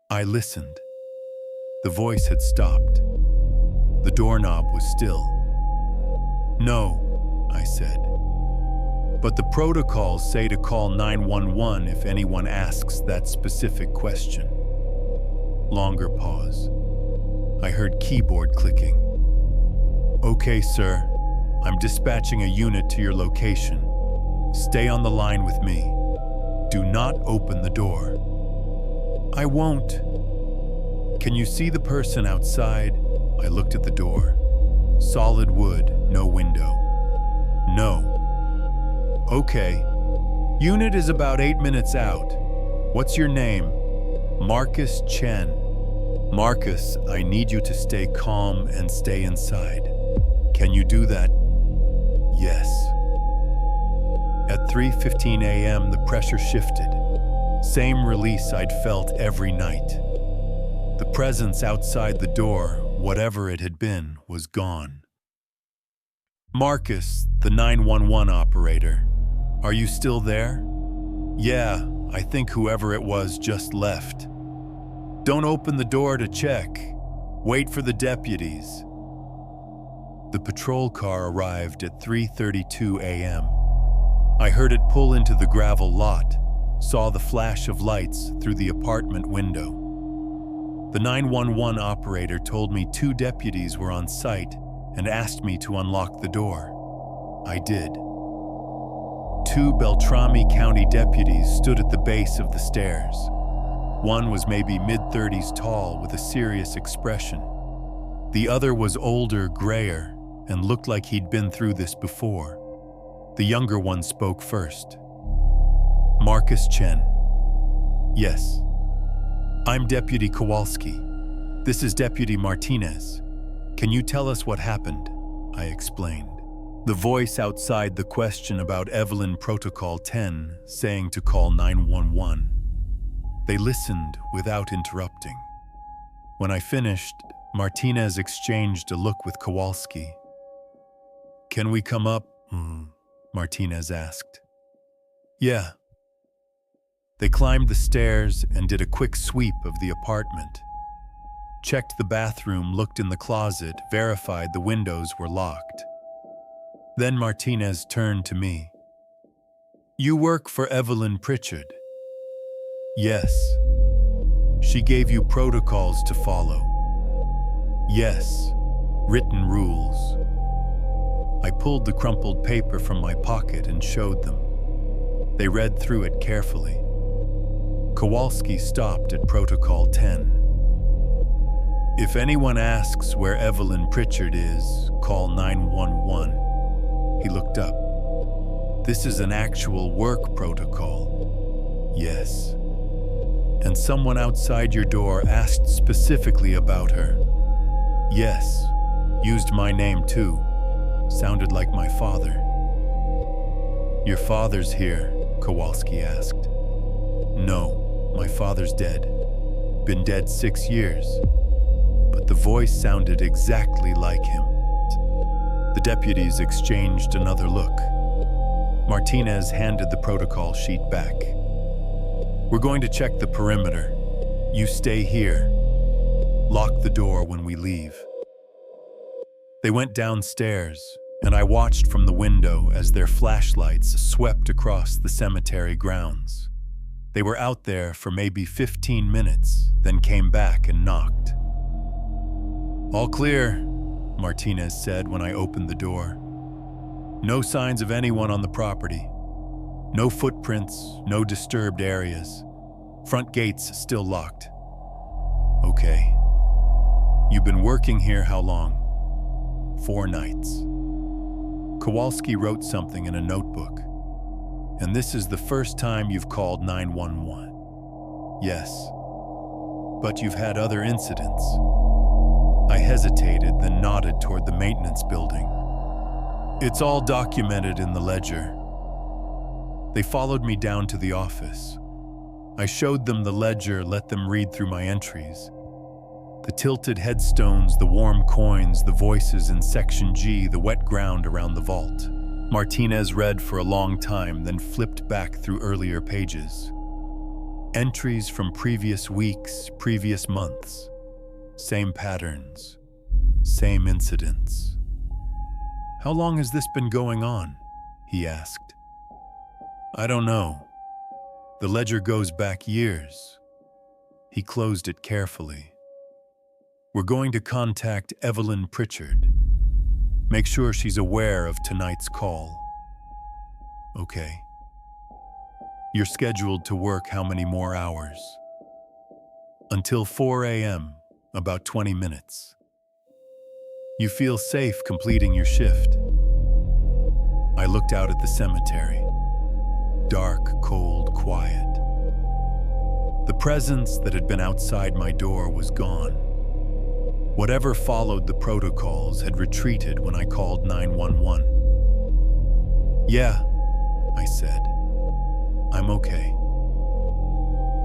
S1: I listened. The voice had stopped. The doorknob was still. No, I said. But the protocols say to call 911 if anyone asks that specific question. Longer pause. I heard keyboard clicking. Okay, sir. I'm dispatching a unit to your location. Stay on the line with me. Do not open the door. I won't. Can you see the person outside? I looked at the door. Solid wood, no window. No. Okay. Unit is about 8 minutes out. What's your name? Marcus Chen. Marcus, I need you to stay calm and stay inside. Can you do that? Yes. At 3:15 a.m., the pressure shifted. Same release I'd felt every night. The presence outside the door, whatever it had been, was gone. Marcus, the 911 operator. Are you still there? Yeah, I think whoever it was just left. Don't open the door to check. Wait for the deputies. The patrol car arrived at 3:32 a.m. I heard it pull into the gravel lot, saw the flash of lights through the apartment window. The 911 operator told me 2 deputies were on site and asked me to unlock the door. I did. 2 Beltrami County deputies stood at the base of the stairs. One was maybe mid-30s tall with a serious expression. The other was older, grayer, and looked like he'd been through this before. The younger one spoke first. Marcus Chen. Yes. I'm Deputy Kowalski. This is Deputy Martinez. Can you tell us what happened? I explained. The voice outside the question about Evelyn Protocol 10 saying to call 911. They listened without interrupting. When I finished, Martinez exchanged a look with Kowalski. Can we come up? Martinez asked. Yeah. They climbed the stairs and did a quick sweep of the apartment. Checked the bathroom, looked in the closet, verified the windows were locked. Then Martinez turned to me. You work for Evelyn Pritchard? Yes. She gave you protocols to follow? Yes. Written rules. I pulled the crumpled paper from my pocket and showed them. They read through it carefully. Kowalski stopped at Protocol 10. If anyone asks where Evelyn Pritchard is, call 911. He looked up. This is an actual work protocol. Yes. And someone outside your door asked specifically about her. Yes. Used my name too. Sounded like my father. Your father's here, Kowalski asked. No, my father's dead. Been dead 6 years. But the voice sounded exactly like him. The deputies exchanged another look. Martinez handed the protocol sheet back. We're going to check the perimeter. You stay here. Lock the door when we leave. They went downstairs, and I watched from the window as their flashlights swept across the cemetery grounds. They were out there for maybe 15 minutes, then came back and knocked. All clear, Martinez said when I opened the door. No signs of anyone on the property. No footprints, no disturbed areas. Front gates still locked. Okay. You've been working here how long? 4 nights. Kowalski wrote something in a notebook. And this is the first time you've called 911. Yes. But you've had other incidents. I hesitated, then nodded toward the maintenance building. It's all documented in the ledger. They followed me down to the office. I showed them the ledger, let them read through my entries. The tilted headstones, the warm coins, the voices in Section G, the wet ground around the vault. Martinez read for a long time, then flipped back through earlier pages. Entries from previous weeks, previous months. Same patterns. Same incidents. How long has this been going on? He asked. I don't know. The ledger goes back years. He closed it carefully. We're going to contact Evelyn Pritchard. Make sure she's aware of tonight's call. Okay. You're scheduled to work how many more hours? Until 4 a.m., about 20 minutes. You feel safe completing your shift. I looked out at the cemetery. Dark, cold, quiet. The presence that had been outside my door was gone. Whatever followed the protocols had retreated when I called 911. Yeah, I said. I'm okay.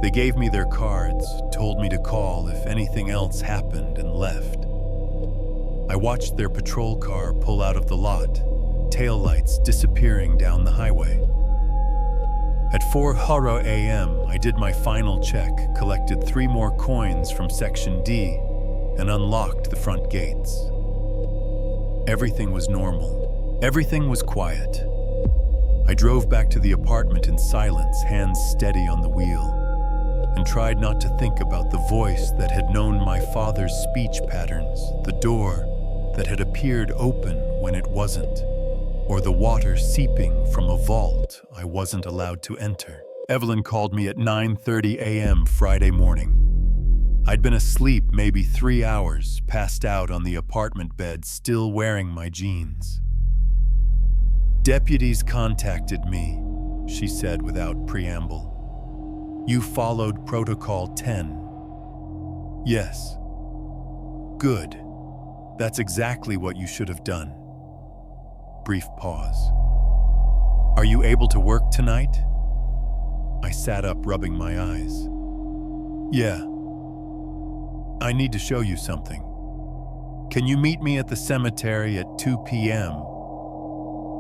S1: They gave me their cards, told me to call if anything else happened, and left. I watched their patrol car pull out of the lot, taillights disappearing down the highway. At 4:00 a.m., I did my final check, collected 3 more coins from Section D, and unlocked the front gates. Everything was normal. Everything was quiet. I drove back to the apartment in silence, hands steady on the wheel, and tried not to think about the voice that had known my father's speech patterns, the door that had appeared open when it wasn't, or the water seeping from a vault I wasn't allowed to enter. Evelyn called me at 9:30 a.m. Friday morning. I'd been asleep maybe 3 hours, passed out on the apartment bed, still wearing my jeans. "Deputies contacted me," she said without preamble. "You followed Protocol 10. "Yes." "Good. That's exactly what you should have done." Brief pause. "Are you able to work tonight?" I sat up, rubbing my eyes. "Yeah. I need to show you something. Can you meet me at the cemetery at 2 p.m.?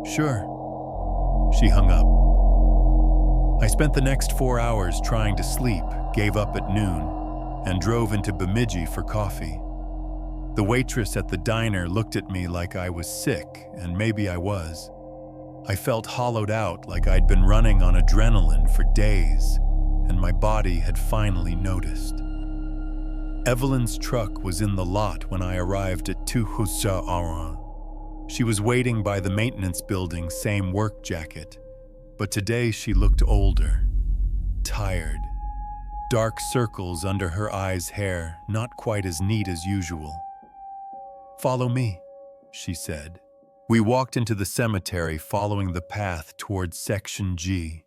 S1: "Sure." She hung up. I spent the next 4 hours trying to sleep, gave up at noon, and drove into Bemidji for coffee. The waitress at the diner looked at me like I was sick, and maybe I was. I felt hollowed out, like I'd been running on adrenaline for days, and my body had finally noticed. Evelyn's truck was in the lot when I arrived at 2 Hussar. She was waiting by the maintenance building, same work jacket, but today she looked older, tired, dark circles under her eyes' hair, not quite as neat as usual. "Follow me," she said. We walked into the cemetery, following the path towards Section G.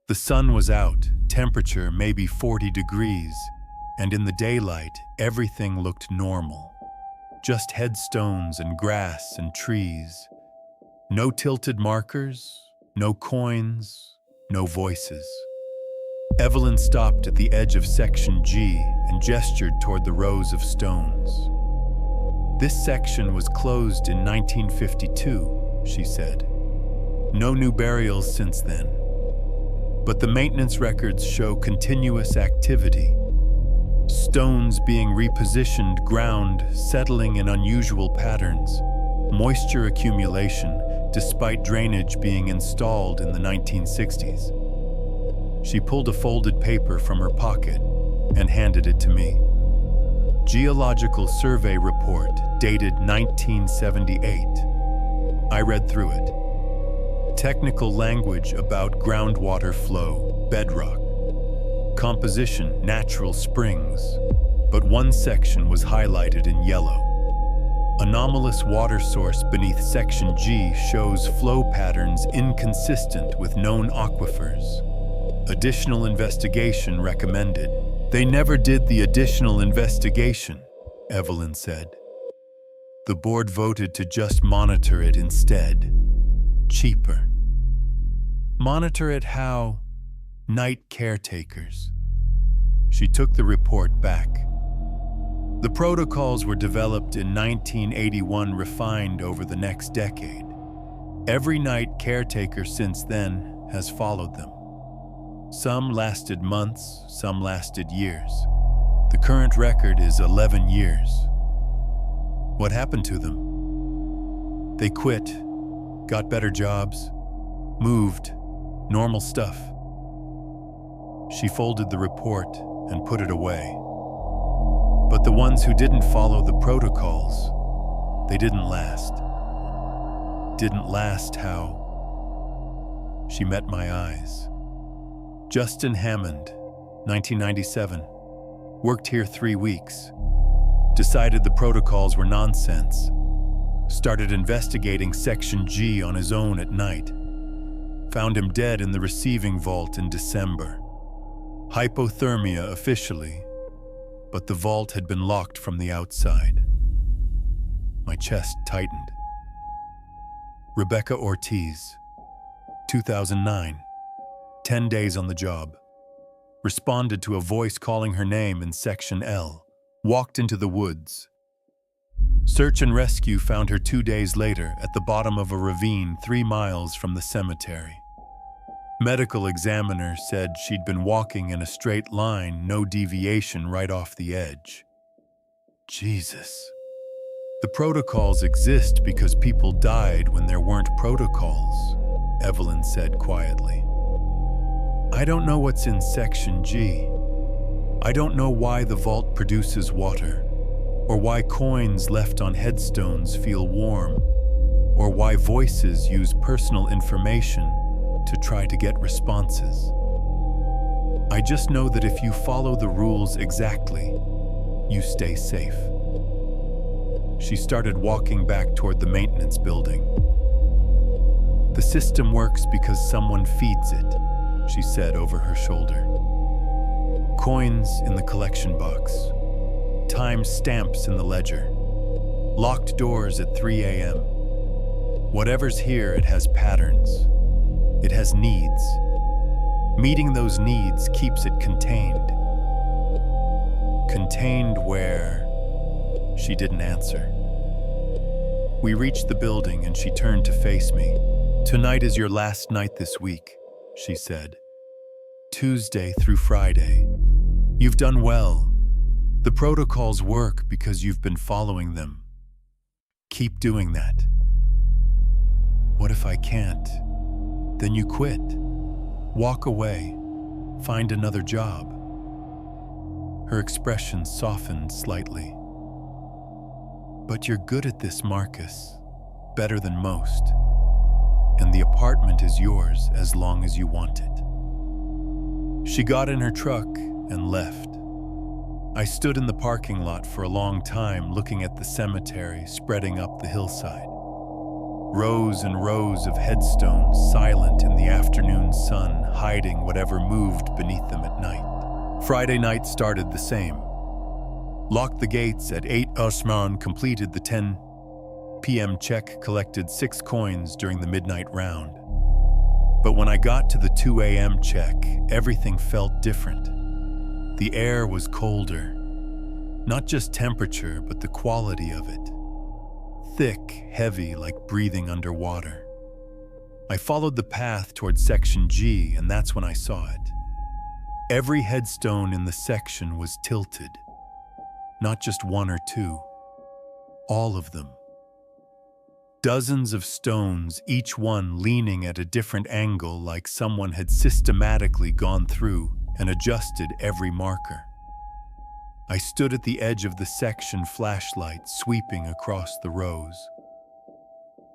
S1: The sun was out, temperature maybe 40 degrees, and in the daylight, everything looked normal. Just headstones and grass and trees. No tilted markers, no coins, no voices. Evelyn stopped at the edge of Section G and gestured toward the rows of stones. "This section was closed in 1952, she said. "No new burials since then. But the maintenance records show continuous activity. Stones being repositioned, ground, settling in unusual patterns, moisture accumulation, despite drainage being installed in the 1960s. She pulled a folded paper from her pocket and handed it to me. Geological Survey Report, dated 1978. I read through it. Technical language about groundwater flow, bedrock. Composition, natural springs, but one section was highlighted in yellow. Anomalous water source beneath Section G shows flow patterns inconsistent with known aquifers. Additional investigation recommended." "They never did the additional investigation," Evelyn said. "The board voted to just monitor it instead. Cheaper." "Monitor it how?" "Night caretakers." She took the report back. "The protocols were developed in 1981, refined over the next decade. Every night caretaker since then has followed them. Some lasted months, some lasted years. The current record is 11 years. What happened to them? They quit, got better jobs, moved, normal stuff." She folded the report and put it away. "But the ones who didn't follow the protocols, they didn't last." "Didn't last how?" She met my eyes. "Justin Hammond, 1997, worked here 3 weeks. Decided the protocols were nonsense. Started investigating Section G on his own at night. Found him dead in the receiving vault in December. Hypothermia officially, but the vault had been locked from the outside." My chest tightened. Rebecca Ortiz, 2009, 10 days on the job. Responded to a voice calling her name in Section L. Walked into the woods. Search and rescue found her 2 days later at the bottom of a ravine 3 miles from the cemetery. Medical examiner said she'd been walking in a straight line, no deviation, right off the edge. Jesus. "The protocols exist because people died when there weren't protocols," Evelyn said quietly. "I don't know what's in Section G. I don't know why the vault produces water, or why coins left on headstones feel warm, or why voices use personal information to try to get responses. I just know that if you follow the rules exactly, you stay safe. She started walking back toward the maintenance building. The system works because someone feeds it, she said over her shoulder. Coins in the collection box, time stamps in the ledger, locked doors at 3 a.m. Whatever's here, it has patterns. It has needs. Meeting those needs keeps it contained. Contained where? She didn't answer. We reached the building and she turned to face me. Tonight is your last night this week, she said. Tuesday through Friday. You've done well. The protocols work because you've been following them. Keep doing that. What if I can't? Then you quit. Walk away. Find another job. Her expression softened slightly. But you're good at this, Marcus. Better than most. And the apartment is yours as long as you want it. She got in her truck and left. I stood in the parking lot for a long time looking at the cemetery spreading up the hillside. Rows and rows of headstones silent in the afternoon sun, hiding whatever moved beneath them at night. Friday night started the same. Locked the gates at 8. Osman completed the 10 p.m. check, collected 6 coins during the midnight round. But when I got to the 2 a.m. check, everything felt different. The air was colder. Not just temperature, but the quality of it. Thick, heavy, like breathing underwater. I followed the path toward Section G, and that's when I saw it. Every headstone in the section was tilted. Not just 1 or 2. All of them. Dozens of stones, each one leaning at a different angle, like someone had systematically gone through and adjusted every marker. I stood at the edge of the section, flashlight sweeping across the rows.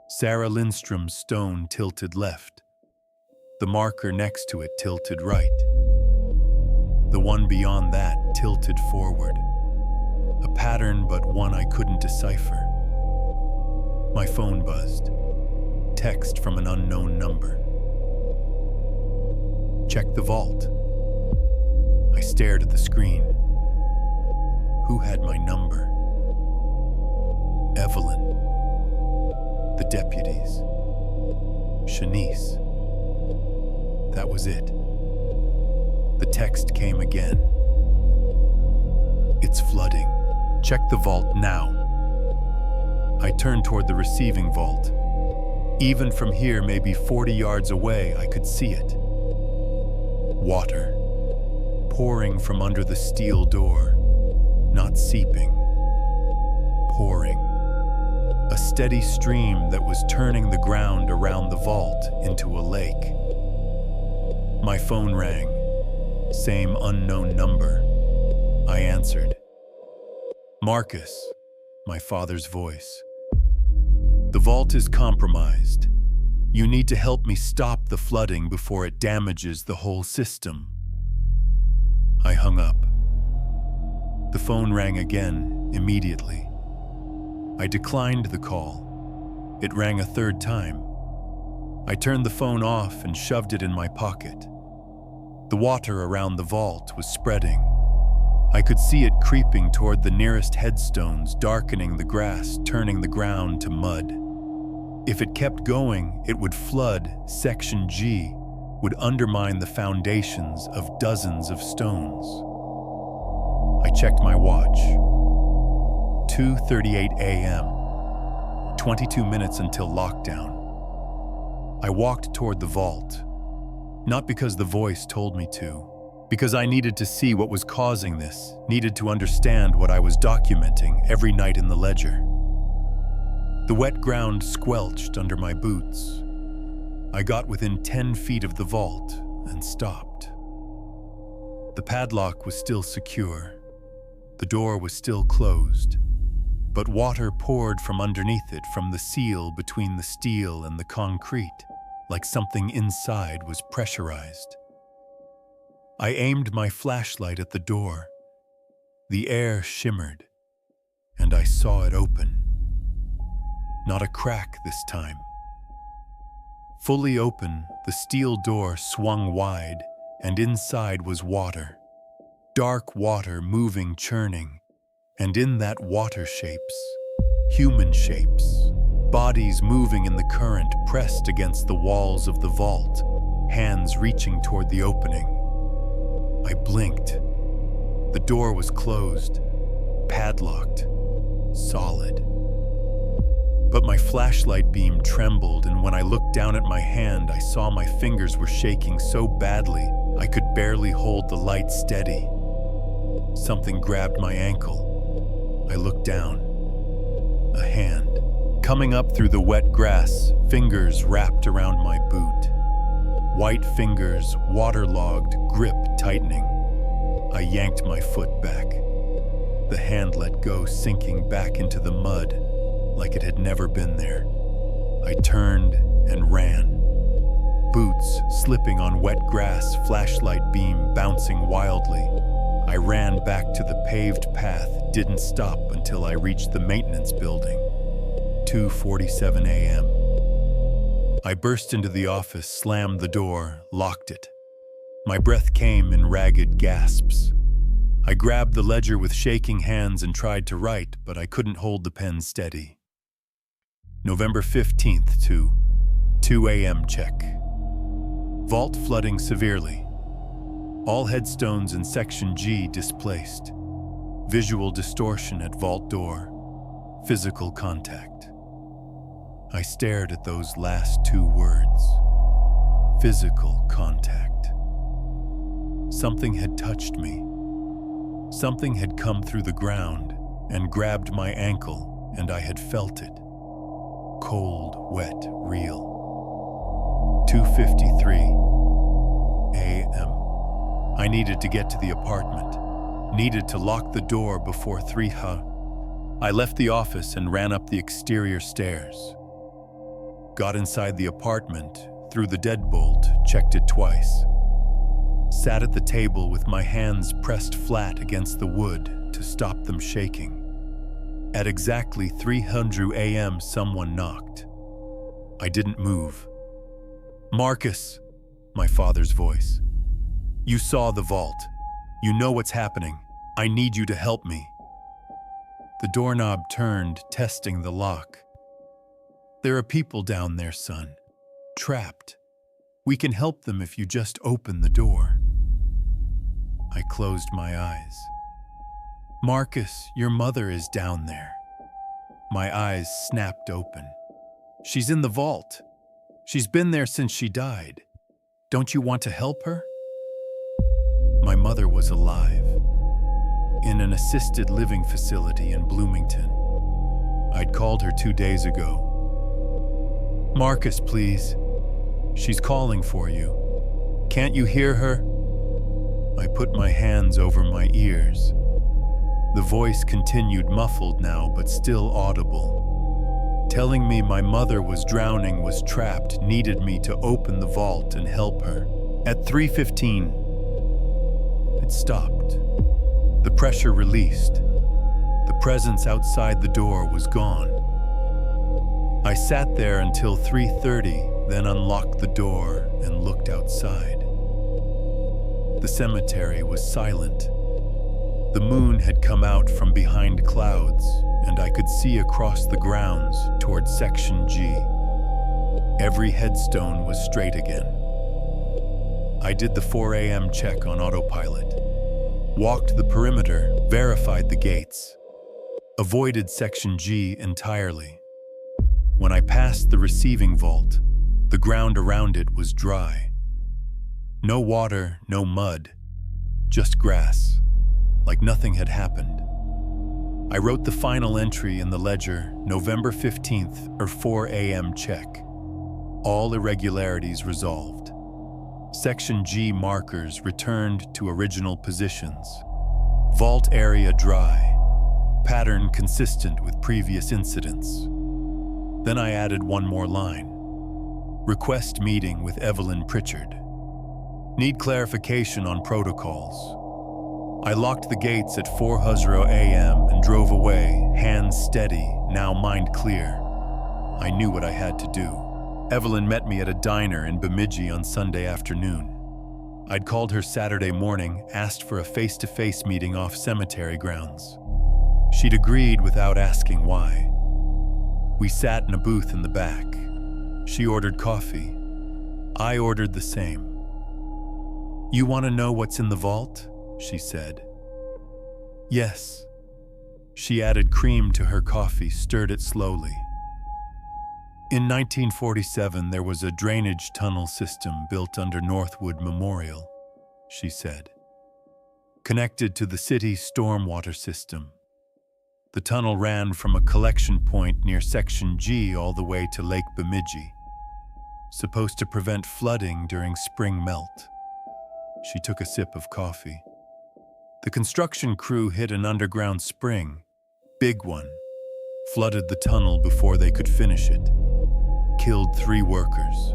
S1: Sarah Lindstrom's stone tilted left. The marker next to it tilted right. The one beyond that tilted forward. A pattern, but one I couldn't decipher. My phone buzzed. Text from an unknown number. Check the vault. I stared at the screen. Who had my number? Evelyn. The deputies. Shanice. That was it. The text came again. It's flooding. Check the vault now. I turned toward the receiving vault. Even from here, maybe 40 yards away, I could see it. Water. Pouring from under the steel door. Not seeping. Pouring. A steady stream that was turning the ground around the vault into a lake. My phone rang. Same unknown number. I answered. Marcus, my father's voice. The vault is compromised. You need to help me stop the flooding before it damages the whole system. I hung up. The phone rang again, immediately. I declined the call. It rang a third time. I turned the phone off and shoved it in my pocket. The water around the vault was spreading. I could see it creeping toward the nearest headstones, darkening the grass, turning the ground to mud. If it kept going, it would flood Section G, would undermine the foundations of dozens of stones. I checked my watch. 2:38 a.m. 22 minutes until lockdown. I walked toward the vault. Not because the voice told me to, because I needed to see what was causing this, needed to understand what I was documenting every night in the ledger. The wet ground squelched under my boots. I got within 10 feet of the vault and stopped. The padlock was still secure. The door was still closed, but water poured from underneath it, from the seal between the steel and the concrete, like something inside was pressurized. I aimed my flashlight at the door. The air shimmered, and I saw it open. Not a crack this time. Fully open, the steel door swung wide, and inside was water. Dark water moving, churning, and in that water shapes, human shapes, bodies moving in the current pressed against the walls of the vault, hands reaching toward the opening. I blinked. The door was closed, padlocked, solid. But my flashlight beam trembled, and when I looked down at my hand, I saw my fingers were shaking so badly I could barely hold the light steady. Something grabbed my ankle. I looked down. A hand. Coming up through the wet grass, fingers wrapped around my boot. White fingers, waterlogged, grip tightening. I yanked my foot back. The hand let go, sinking back into the mud like it had never been there. I turned and ran. Boots slipping on wet grass, flashlight beam bouncing wildly. I ran back to the paved path, didn't stop until I reached the maintenance building. 2:47 a.m. I burst into the office, slammed the door, locked it. My breath came in ragged gasps. I grabbed the ledger with shaking hands and tried to write, but I couldn't hold the pen steady. November 15th to 2 a.m. check. Vault flooding severely. All headstones in Section G displaced. Visual distortion at vault door. Physical contact. I stared at those last two words. Physical contact. Something had touched me. Something had come through the ground and grabbed my ankle, and I had felt it. Cold, wet, real. 2:53 a.m. I needed to get to the apartment. Needed to lock the door before 3:00. I left the office and ran up the exterior stairs. Got inside the apartment, threw the deadbolt, checked it twice. Sat at the table with my hands pressed flat against the wood to stop them shaking. At exactly 3:00 a.m., someone knocked. I didn't move. "Marcus," my father's voice. "You saw the vault. You know what's happening. I need you to help me." The doorknob turned, testing the lock. "There are people down there, son. Trapped. We can help them if you just open the door." I closed my eyes. "Marcus, your mother is down there." My eyes snapped open. "She's in the vault. She's been there since she died. Don't you want to help her?" My mother was alive, in an assisted living facility in Bloomington. I'd called her 2 days ago. "Marcus, please. She's calling for you. Can't you hear her?" I put my hands over my ears. The voice continued, muffled now, but still audible, telling me my mother was drowning, was trapped, needed me to open the vault and help her. At 3:15, it stopped. The pressure released. The presence outside the door was gone. I sat there until 3:30, then unlocked the door and looked outside. The cemetery was silent. The moon had come out from behind clouds, and I could see across the grounds toward Section G. Every headstone was straight again. I did the 4 a.m. check on autopilot. Walked the perimeter, verified the gates. Avoided Section G entirely. When I passed the receiving vault, the ground around it was dry. No water, no mud, just grass, like nothing had happened. I wrote the final entry in the ledger, November 15th, or 4 a.m. check. All irregularities resolved. Section G markers returned to original positions. Vault area dry. Pattern consistent with previous incidents. Then I added one more line. Request meeting with Evelyn Pritchard. Need clarification on protocols. I locked the gates at 4:00 a.m. and drove away, hands steady, now mind clear. I knew what I had to do. Evelyn met me at a diner in Bemidji on Sunday afternoon. I'd called her Saturday morning, asked for a face-to-face meeting off cemetery grounds. She'd agreed without asking why. We sat in a booth in the back. She ordered coffee. I ordered the same. "You want to know what's in the vault?" she said. "Yes." She added cream to her coffee, stirred it slowly. In 1947, there was a drainage tunnel system built under Northwood Memorial, she said, connected to the city's stormwater system. The tunnel ran from a collection point near Section G all the way to Lake Bemidji, supposed to prevent flooding during spring melt. She took a sip of coffee. The construction crew hit an underground spring, big one, flooded the tunnel before they could finish it. Killed 3 workers.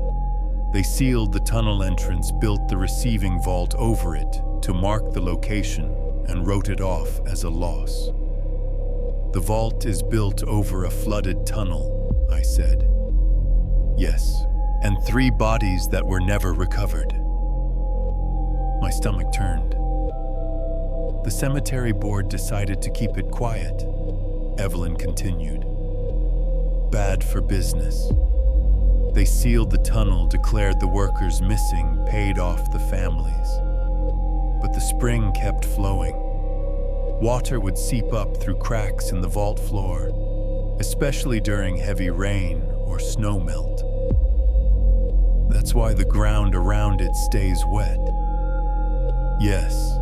S1: They sealed the tunnel entrance, built the receiving vault over it to mark the location, and wrote it off as a loss. "The vault is built over a flooded tunnel," I said. "Yes, and 3 bodies that were never recovered." My stomach turned. The cemetery board decided to keep it quiet, Evelyn continued. Bad for business. They sealed the tunnel, declared the workers missing, paid off the families. But the spring kept flowing. Water would seep up through cracks in the vault floor, especially during heavy rain or snow melt. That's why the ground around it stays wet. Yes,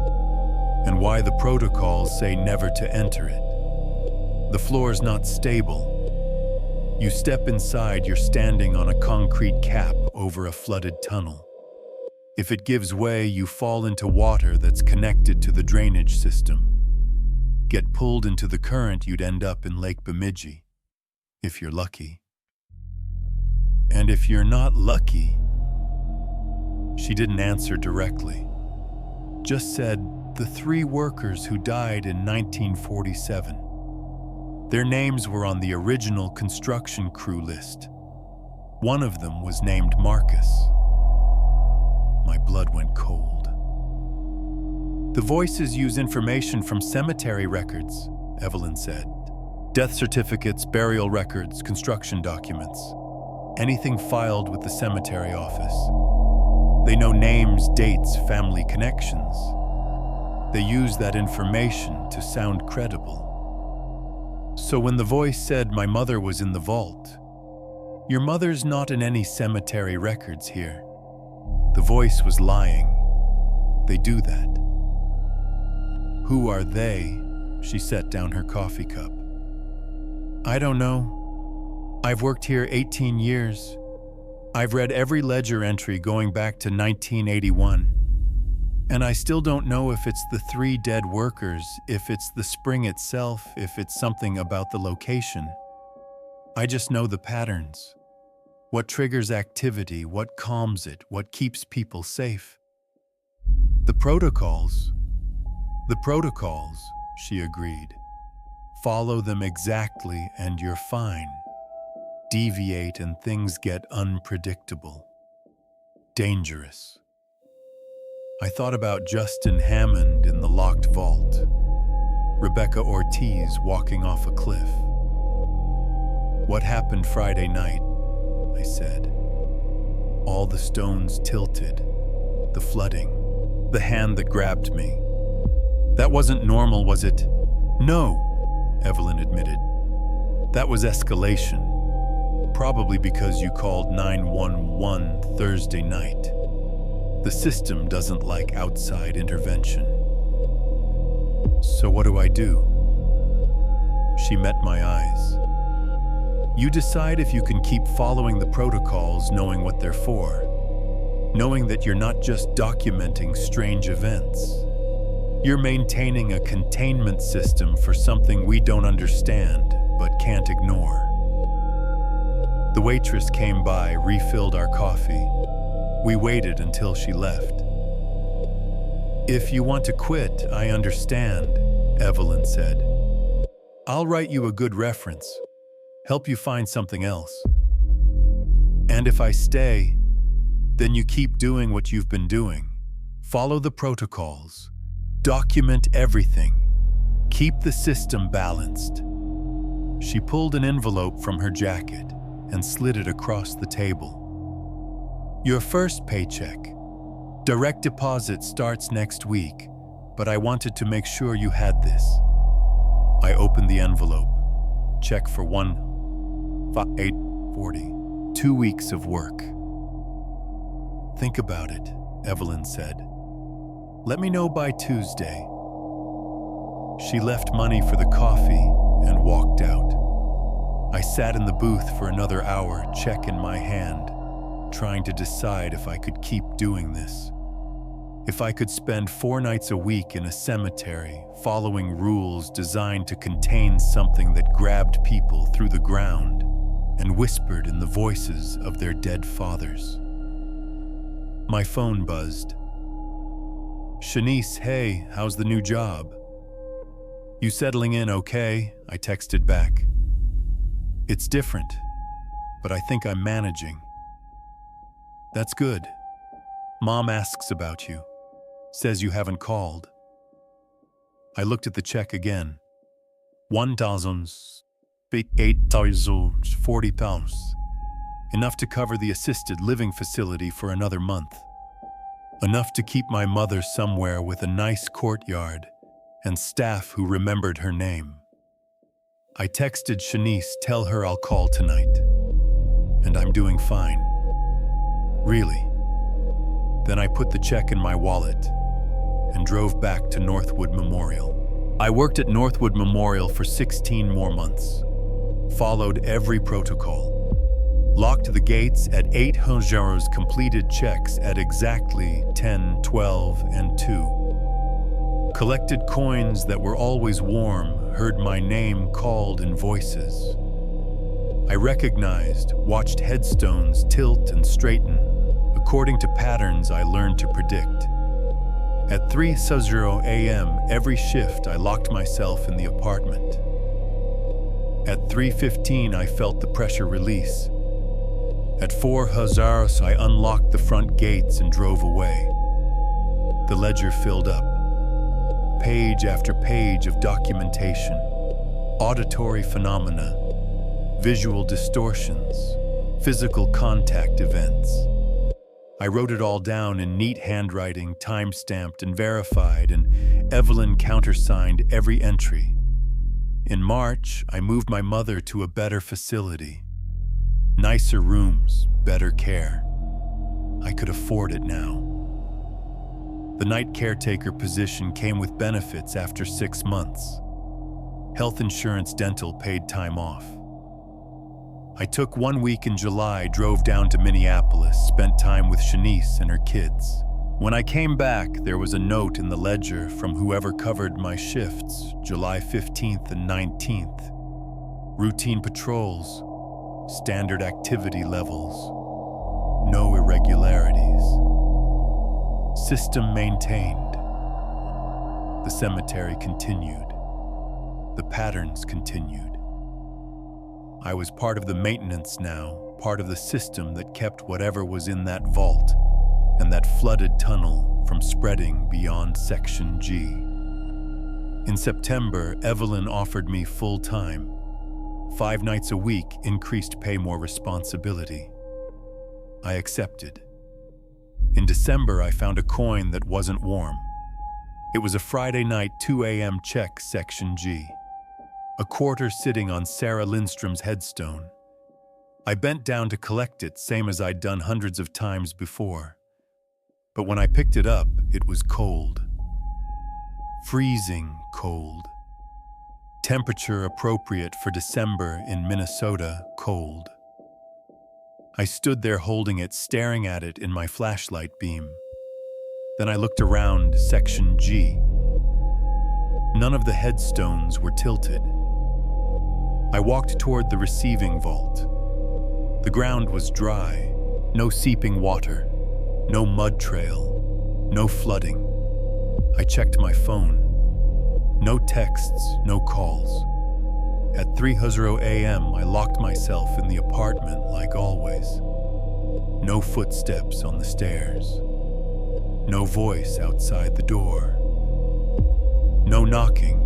S1: and why the protocols say never to enter it. The floor's not stable. You step inside, you're standing on a concrete cap over a flooded tunnel. If it gives way, you fall into water that's connected to the drainage system. Get pulled into the current, you'd end up in Lake Bemidji, if you're lucky. And if you're not lucky, she didn't answer directly, just said the 3 workers who died in 1947. Their names were on the original construction crew list. One of them was named Marcus. My blood went cold. "The voices use information from cemetery records," Evelyn said. "Death certificates, burial records, construction documents. Anything filed with the cemetery office. They know names, dates, family connections. They use that information to sound credible. So when the voice said my mother was in the vault, your mother's not in any cemetery records here. The voice was lying. They do that." "Who are they?" She set down her coffee cup. "I don't know. I've worked here 18 years. I've read every ledger entry going back to 1981. And I still don't know if it's the 3 dead workers, if it's the spring itself, if it's something about the location. I just know the patterns. What triggers activity, what calms it, what keeps people safe. The protocols, she agreed. Follow them exactly and you're fine. Deviate and things get unpredictable. Dangerous." I thought about Justin Hammond in the locked vault, Rebecca Ortiz walking off a cliff. "What happened Friday night?" I said. "All the stones tilted, the flooding, the hand that grabbed me. That wasn't normal, was it?" "No," Evelyn admitted. "That was escalation. Probably because you called 911 Thursday night. The system doesn't like outside intervention." "So what do I do?" She met my eyes. "You decide if you can keep following the protocols, knowing what they're for, knowing that you're not just documenting strange events. You're maintaining a containment system for something we don't understand but can't ignore." The waitress came by, refilled our coffee. We waited until she left. If you want to quit, I understand, Evelyn said. I'll write you a good reference, help you find something else. And if I stay, then you keep doing what you've been doing. Follow the protocols, document everything, keep the system balanced. She pulled an envelope from her jacket and slid it across the table. Your first paycheck. Direct deposit starts next week, but I wanted to make sure you had this. I opened the envelope. Check for $1,840. 2 weeks of work. Think about it, Evelyn said. Let me know by Tuesday. She left money for the coffee and walked out. I sat in the booth for another hour, check in my hand, trying to decide if I could keep doing this. If I could spend 4 nights a week in a cemetery, following rules designed to contain something that grabbed people through the ground and whispered in the voices of their dead fathers. My phone buzzed. Shanice, hey, how's the new job? You settling in okay? I texted back. It's different, but I think I'm managing. That's good. Mom asks about you. Says you haven't called. I looked at the check again. £1,840. Enough to cover the assisted living facility for another month. Enough to keep my mother somewhere with a nice courtyard and staff who remembered her name. I texted Shanice, tell her I'll call tonight. And I'm doing fine. Really. Then I put the check in my wallet and drove back to Northwood Memorial. I worked at Northwood Memorial for 16 more months, followed every protocol, locked the gates at 8 Honjaros, completed checks at exactly 10, 12, and 2. Collected coins that were always warm, heard my name called in voices. I recognized, watched headstones tilt and straighten, according to patterns I learned to predict. At 3:00 a.m. every shift, I locked myself in the apartment. At 3:15, I felt the pressure release. At 4 Hazaros, I unlocked the front gates and drove away. The ledger filled up. Page after page of documentation, auditory phenomena, visual distortions, physical contact events. I wrote it all down in neat handwriting, time-stamped and verified, and Evelyn countersigned every entry. In March, I moved my mother to a better facility. Nicer rooms, better care. I could afford it now. The night caretaker position came with benefits after 6 months. Health insurance, dental, paid time off. I took 1 week in July, drove down to Minneapolis, spent time with Shanice and her kids. When I came back, there was a note in the ledger from whoever covered my shifts, July 15th and 19th. Routine patrols, standard activity levels, no irregularities. System maintained. The cemetery continued. The patterns continued. I was part of the maintenance now, part of the system that kept whatever was in that vault and that flooded tunnel from spreading beyond Section G. In September, Evelyn offered me full-time. 5 nights a week, increased pay, more responsibility. I accepted. In December, I found a coin that wasn't warm. It was a Friday night, 2 a.m. check, Section G. A quarter sitting on Sarah Lindstrom's headstone. I bent down to collect it, same as I'd done hundreds of times before. But when I picked it up, it was cold. Freezing cold. Temperature appropriate for December in Minnesota, cold. I stood there holding it, staring at it in my flashlight beam. Then I looked around Section G. None of the headstones were tilted. I walked toward the receiving vault. The ground was dry, no seeping water, no mud trail, no flooding. I checked my phone. No texts, no calls. At 3:00 a.m., I locked myself in the apartment like always. No footsteps on the stairs. No voice outside the door. No knocking.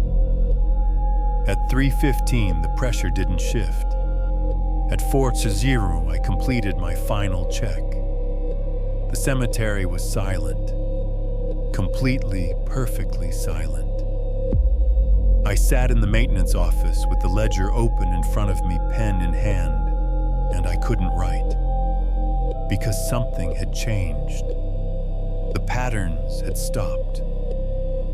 S1: At 3:15, the pressure didn't shift. At 4:00, I completed my final check. The cemetery was silent. Completely, perfectly silent. I sat in the maintenance office with the ledger open in front of me, pen in hand, and I couldn't write. Because something had changed. The patterns had stopped.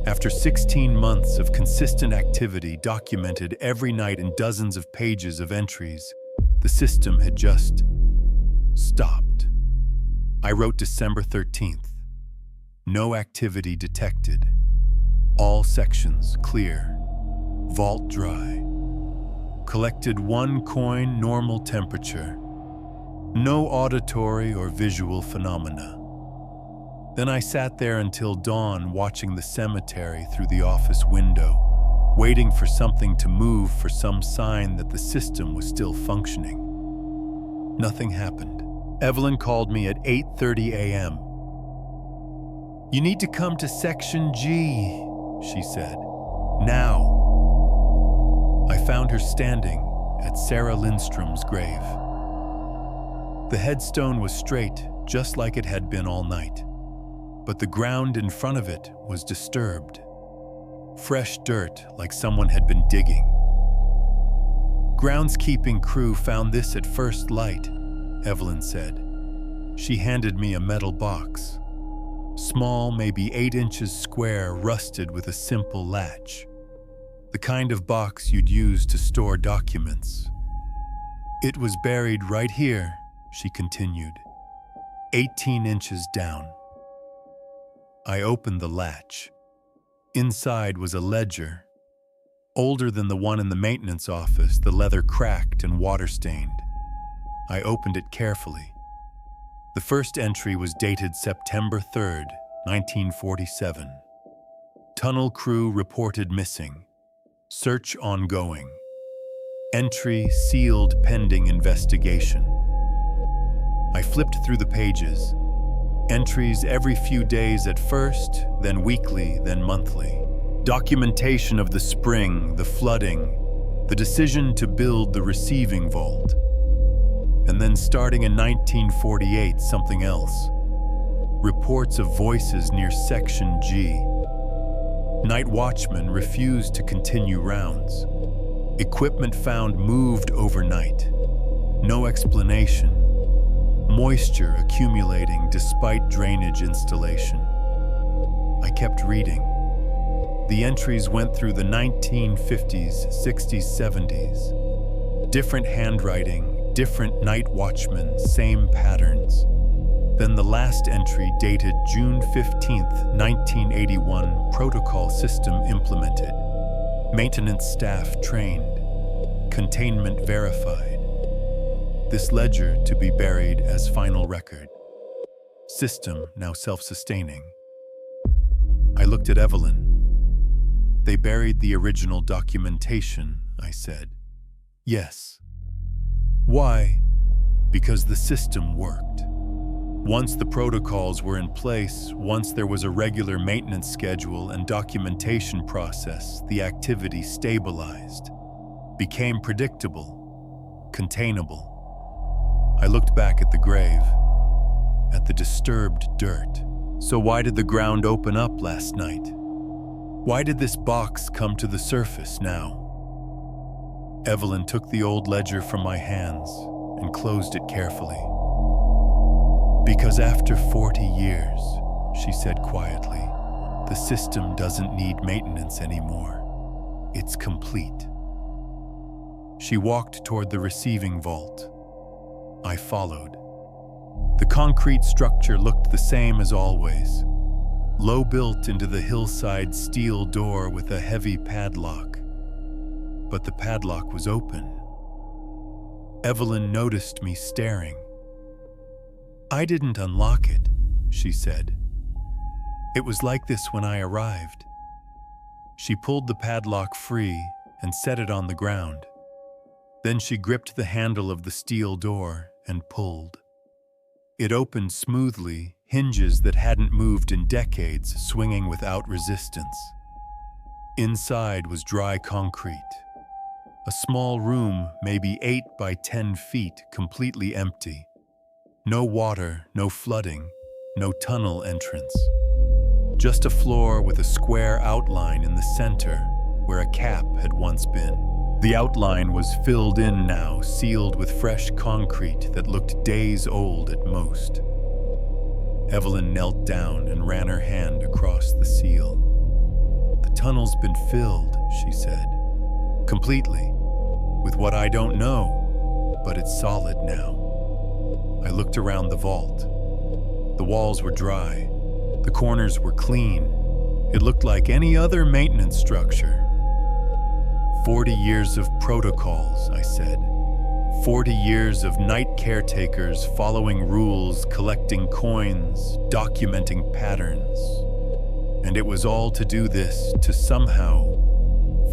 S1: After 16 months of consistent activity documented every night in dozens of pages of entries, the system had just stopped. I wrote December 13th. No activity detected. All sections clear. Vault dry. Collected 1 coin, normal temperature. No auditory or visual phenomena. Then I sat there until dawn, watching the cemetery through the office window, waiting for something to move, for some sign that the system was still functioning. Nothing happened. Evelyn called me at 8:30 a.m. "You need to come to Section G," she said. "Now." I found her standing at Sarah Lindstrom's grave. The headstone was straight, just like it had been all night. But the ground in front of it was disturbed. Fresh dirt, like someone had been digging. "Groundskeeping crew found this at first light," Evelyn said. She handed me a metal box. Small, maybe 8 inches square, rusted with a simple latch. The kind of box you'd use to store documents. "It was buried right here," she continued, 18 inches down. I opened the latch. Inside was a ledger. Older than the one in the maintenance office, the leather cracked and water-stained. I opened it carefully. The first entry was dated September 3rd, 1947. Tunnel crew reported missing. Search ongoing. Entry sealed pending investigation. I flipped through the pages. Entries every few days at first, then weekly, then monthly. Documentation of the spring, the flooding, the decision to build the receiving vault. And then starting in 1948, something else. Reports of voices near Section G. Night watchmen refused to continue rounds. Equipment found moved overnight. No explanation. Moisture accumulating despite drainage installation. I kept reading. The entries went through the 1950s, 60s, 70s. Different handwriting, different night watchmen, same patterns. Then the last entry dated June 15th, 1981, protocol system implemented. Maintenance staff trained. Containment verified. This ledger to be buried as final record. System now self-sustaining. I looked at Evelyn. "They buried the original documentation," I said. "Yes." "Why?" "Because the system worked. Once the protocols were in place, once there was a regular maintenance schedule and documentation process, the activity stabilized, became predictable, containable." I looked back at the grave, at the disturbed dirt. So why did the ground open up last night? Why did this box come to the surface now? Evelyn took the old ledger from my hands and closed it carefully. "Because after 40 years, she said quietly, the system doesn't need maintenance anymore. It's complete." She walked toward the receiving vault. I followed. The concrete structure looked the same as always, low-built into the hillside steel door with a heavy padlock. But the padlock was open. Evelyn noticed me staring. "I didn't unlock it," she said. It was like this when I arrived. She pulled the padlock free and set it on the ground. Then she gripped the handle of the steel door and pulled. It opened smoothly, hinges that hadn't moved in decades swinging without resistance. Inside was dry concrete. A small room, maybe 8 by 10 feet, completely empty. No water, no flooding, no tunnel entrance. Just a floor with a square outline in the center where a cap had once been. The outline was filled in now, sealed with fresh concrete that looked days old at most. Evelyn knelt down and ran her hand across the seal. "The tunnel's been filled," she said. "Completely. With what I don't know, but it's solid now." I looked around the vault. The walls were dry. The corners were clean. It looked like any other maintenance structure. 40 years of protocols, I said. 40 years of night caretakers following rules, collecting coins, documenting patterns. And it was all to do this, to somehow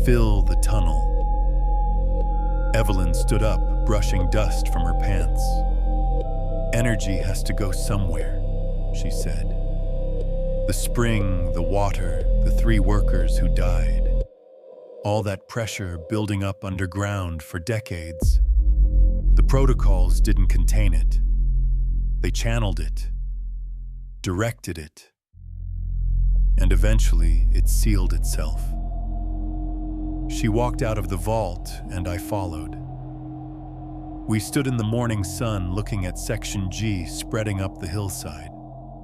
S1: fill the tunnel. Evelyn stood up, brushing dust from her pants. "Energy has to go somewhere," she said. "The spring, the water, the 3 workers who died. All that pressure building up underground for decades. The protocols didn't contain it. They channeled it, directed it, and eventually it sealed itself." She walked out of the vault, and I followed. We stood in the morning sun looking at Section G spreading up the hillside.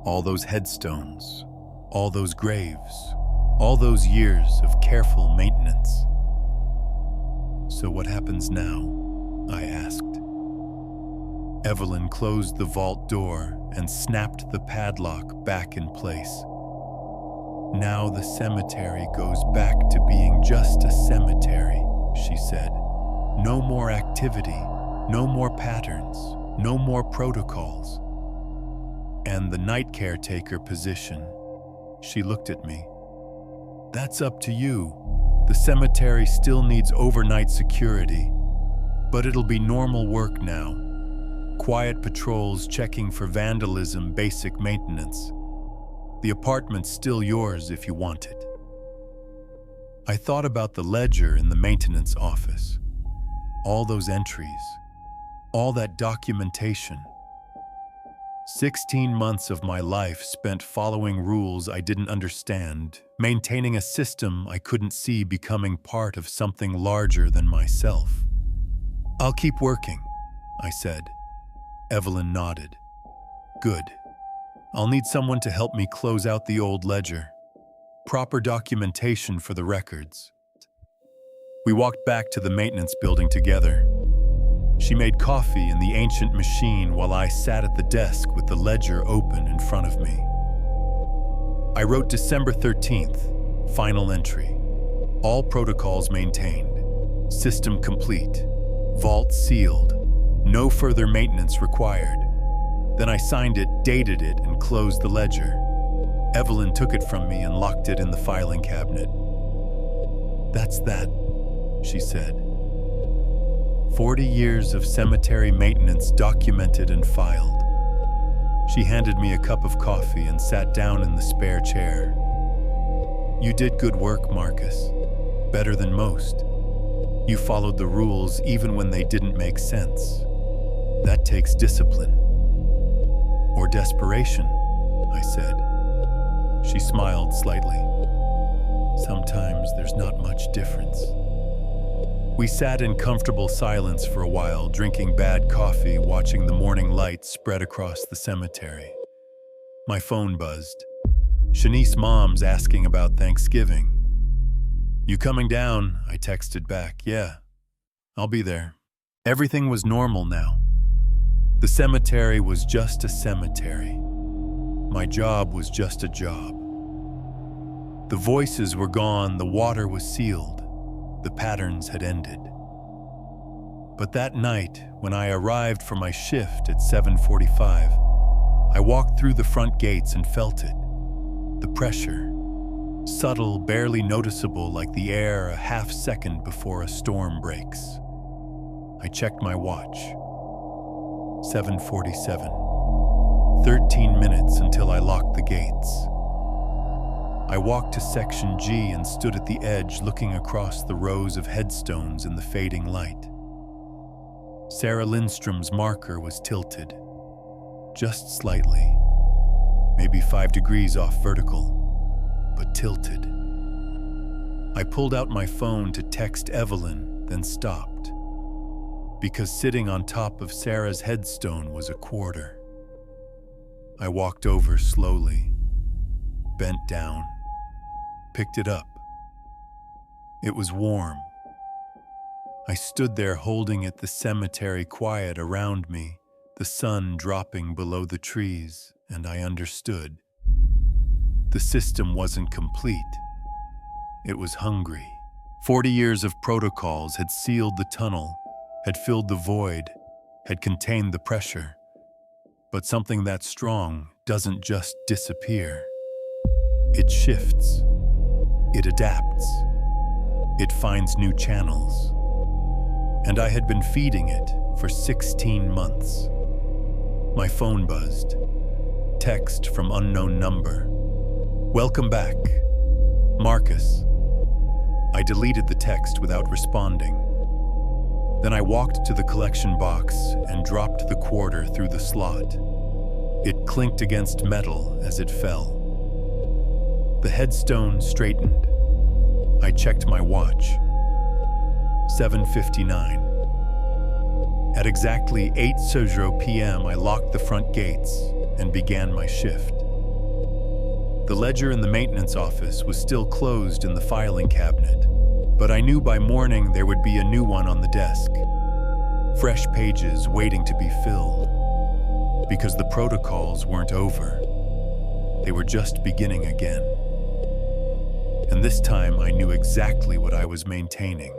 S1: All those headstones, all those graves, all those years of careful maintenance. "So what happens now?" I asked. Evelyn closed the vault door and snapped the padlock back in place. "Now the cemetery goes back to being just a cemetery," she said. "No more activity, no more patterns, no more protocols. And the night caretaker position," she looked at me. "That's up to you. The cemetery still needs overnight security, but it'll be normal work now. Quiet patrols checking for vandalism, basic maintenance. The apartment's still yours if you want it." I thought about the ledger in the maintenance office. All those entries, all that documentation. 16 months of my life spent following rules I didn't understand, maintaining a system I couldn't see becoming part of something larger than myself. "I'll keep working," I said. Evelyn nodded. "Good. I'll need someone to help me close out the old ledger. Proper documentation for the records." We walked back to the maintenance building together. She made coffee in the ancient machine while I sat at the desk with the ledger open in front of me. I wrote December 13th, final entry. All protocols maintained. System complete. Vault sealed. No further maintenance required. Then I signed it, dated it, and closed the ledger. Evelyn took it from me and locked it in the filing cabinet. "That's that," she said. 40 years of cemetery maintenance documented and filed. She handed me a cup of coffee and sat down in the spare chair. "You did good work, Marcus. Better than most. You followed the rules even when they didn't make sense. That takes discipline." "Or desperation," I said. She smiled slightly. "Sometimes there's not much difference." We sat in comfortable silence for a while, drinking bad coffee, watching the morning light spread across the cemetery. My phone buzzed. Shanice's mom's asking about Thanksgiving. "You coming down?" I texted back. "Yeah, I'll be there." Everything was normal now. The cemetery was just a cemetery. My job was just a job. The voices were gone, the water was sealed. The patterns had ended. But that night, when I arrived for my shift at 7:45, I walked through the front gates and felt it. The pressure, subtle, barely noticeable, like the air a half second before a storm breaks. I checked my watch. 7:47. 13 minutes until I locked the gates. I walked to Section G and stood at the edge looking across the rows of headstones in the fading light. Sarah Lindstrom's marker was tilted, just slightly, maybe 5 degrees off vertical, but tilted. I pulled out my phone to text Evelyn, then stopped, because sitting on top of Sarah's headstone was a quarter. I walked over slowly, bent down, picked it up. It was warm. I stood there holding it, the cemetery quiet around me, the sun dropping below the trees, and I understood. The system wasn't complete. It was hungry. 40 years of protocols had sealed the tunnel, had filled the void, had contained the pressure. But something that strong doesn't just disappear. It shifts. It adapts. It finds new channels. And I had been feeding it for 16 months. My phone buzzed. Text from unknown number. "Welcome back, Marcus." I deleted the text without responding. Then I walked to the collection box and dropped the quarter through the slot. It clinked against metal as it fell. The headstone straightened. I checked my watch. 7:59. At exactly 8:00 p.m., I locked the front gates and began my shift. The ledger in the maintenance office was still closed in the filing cabinet, but I knew by morning there would be a new one on the desk. Fresh pages waiting to be filled. Because the protocols weren't over. They were just beginning again. And this time I knew exactly what I was maintaining.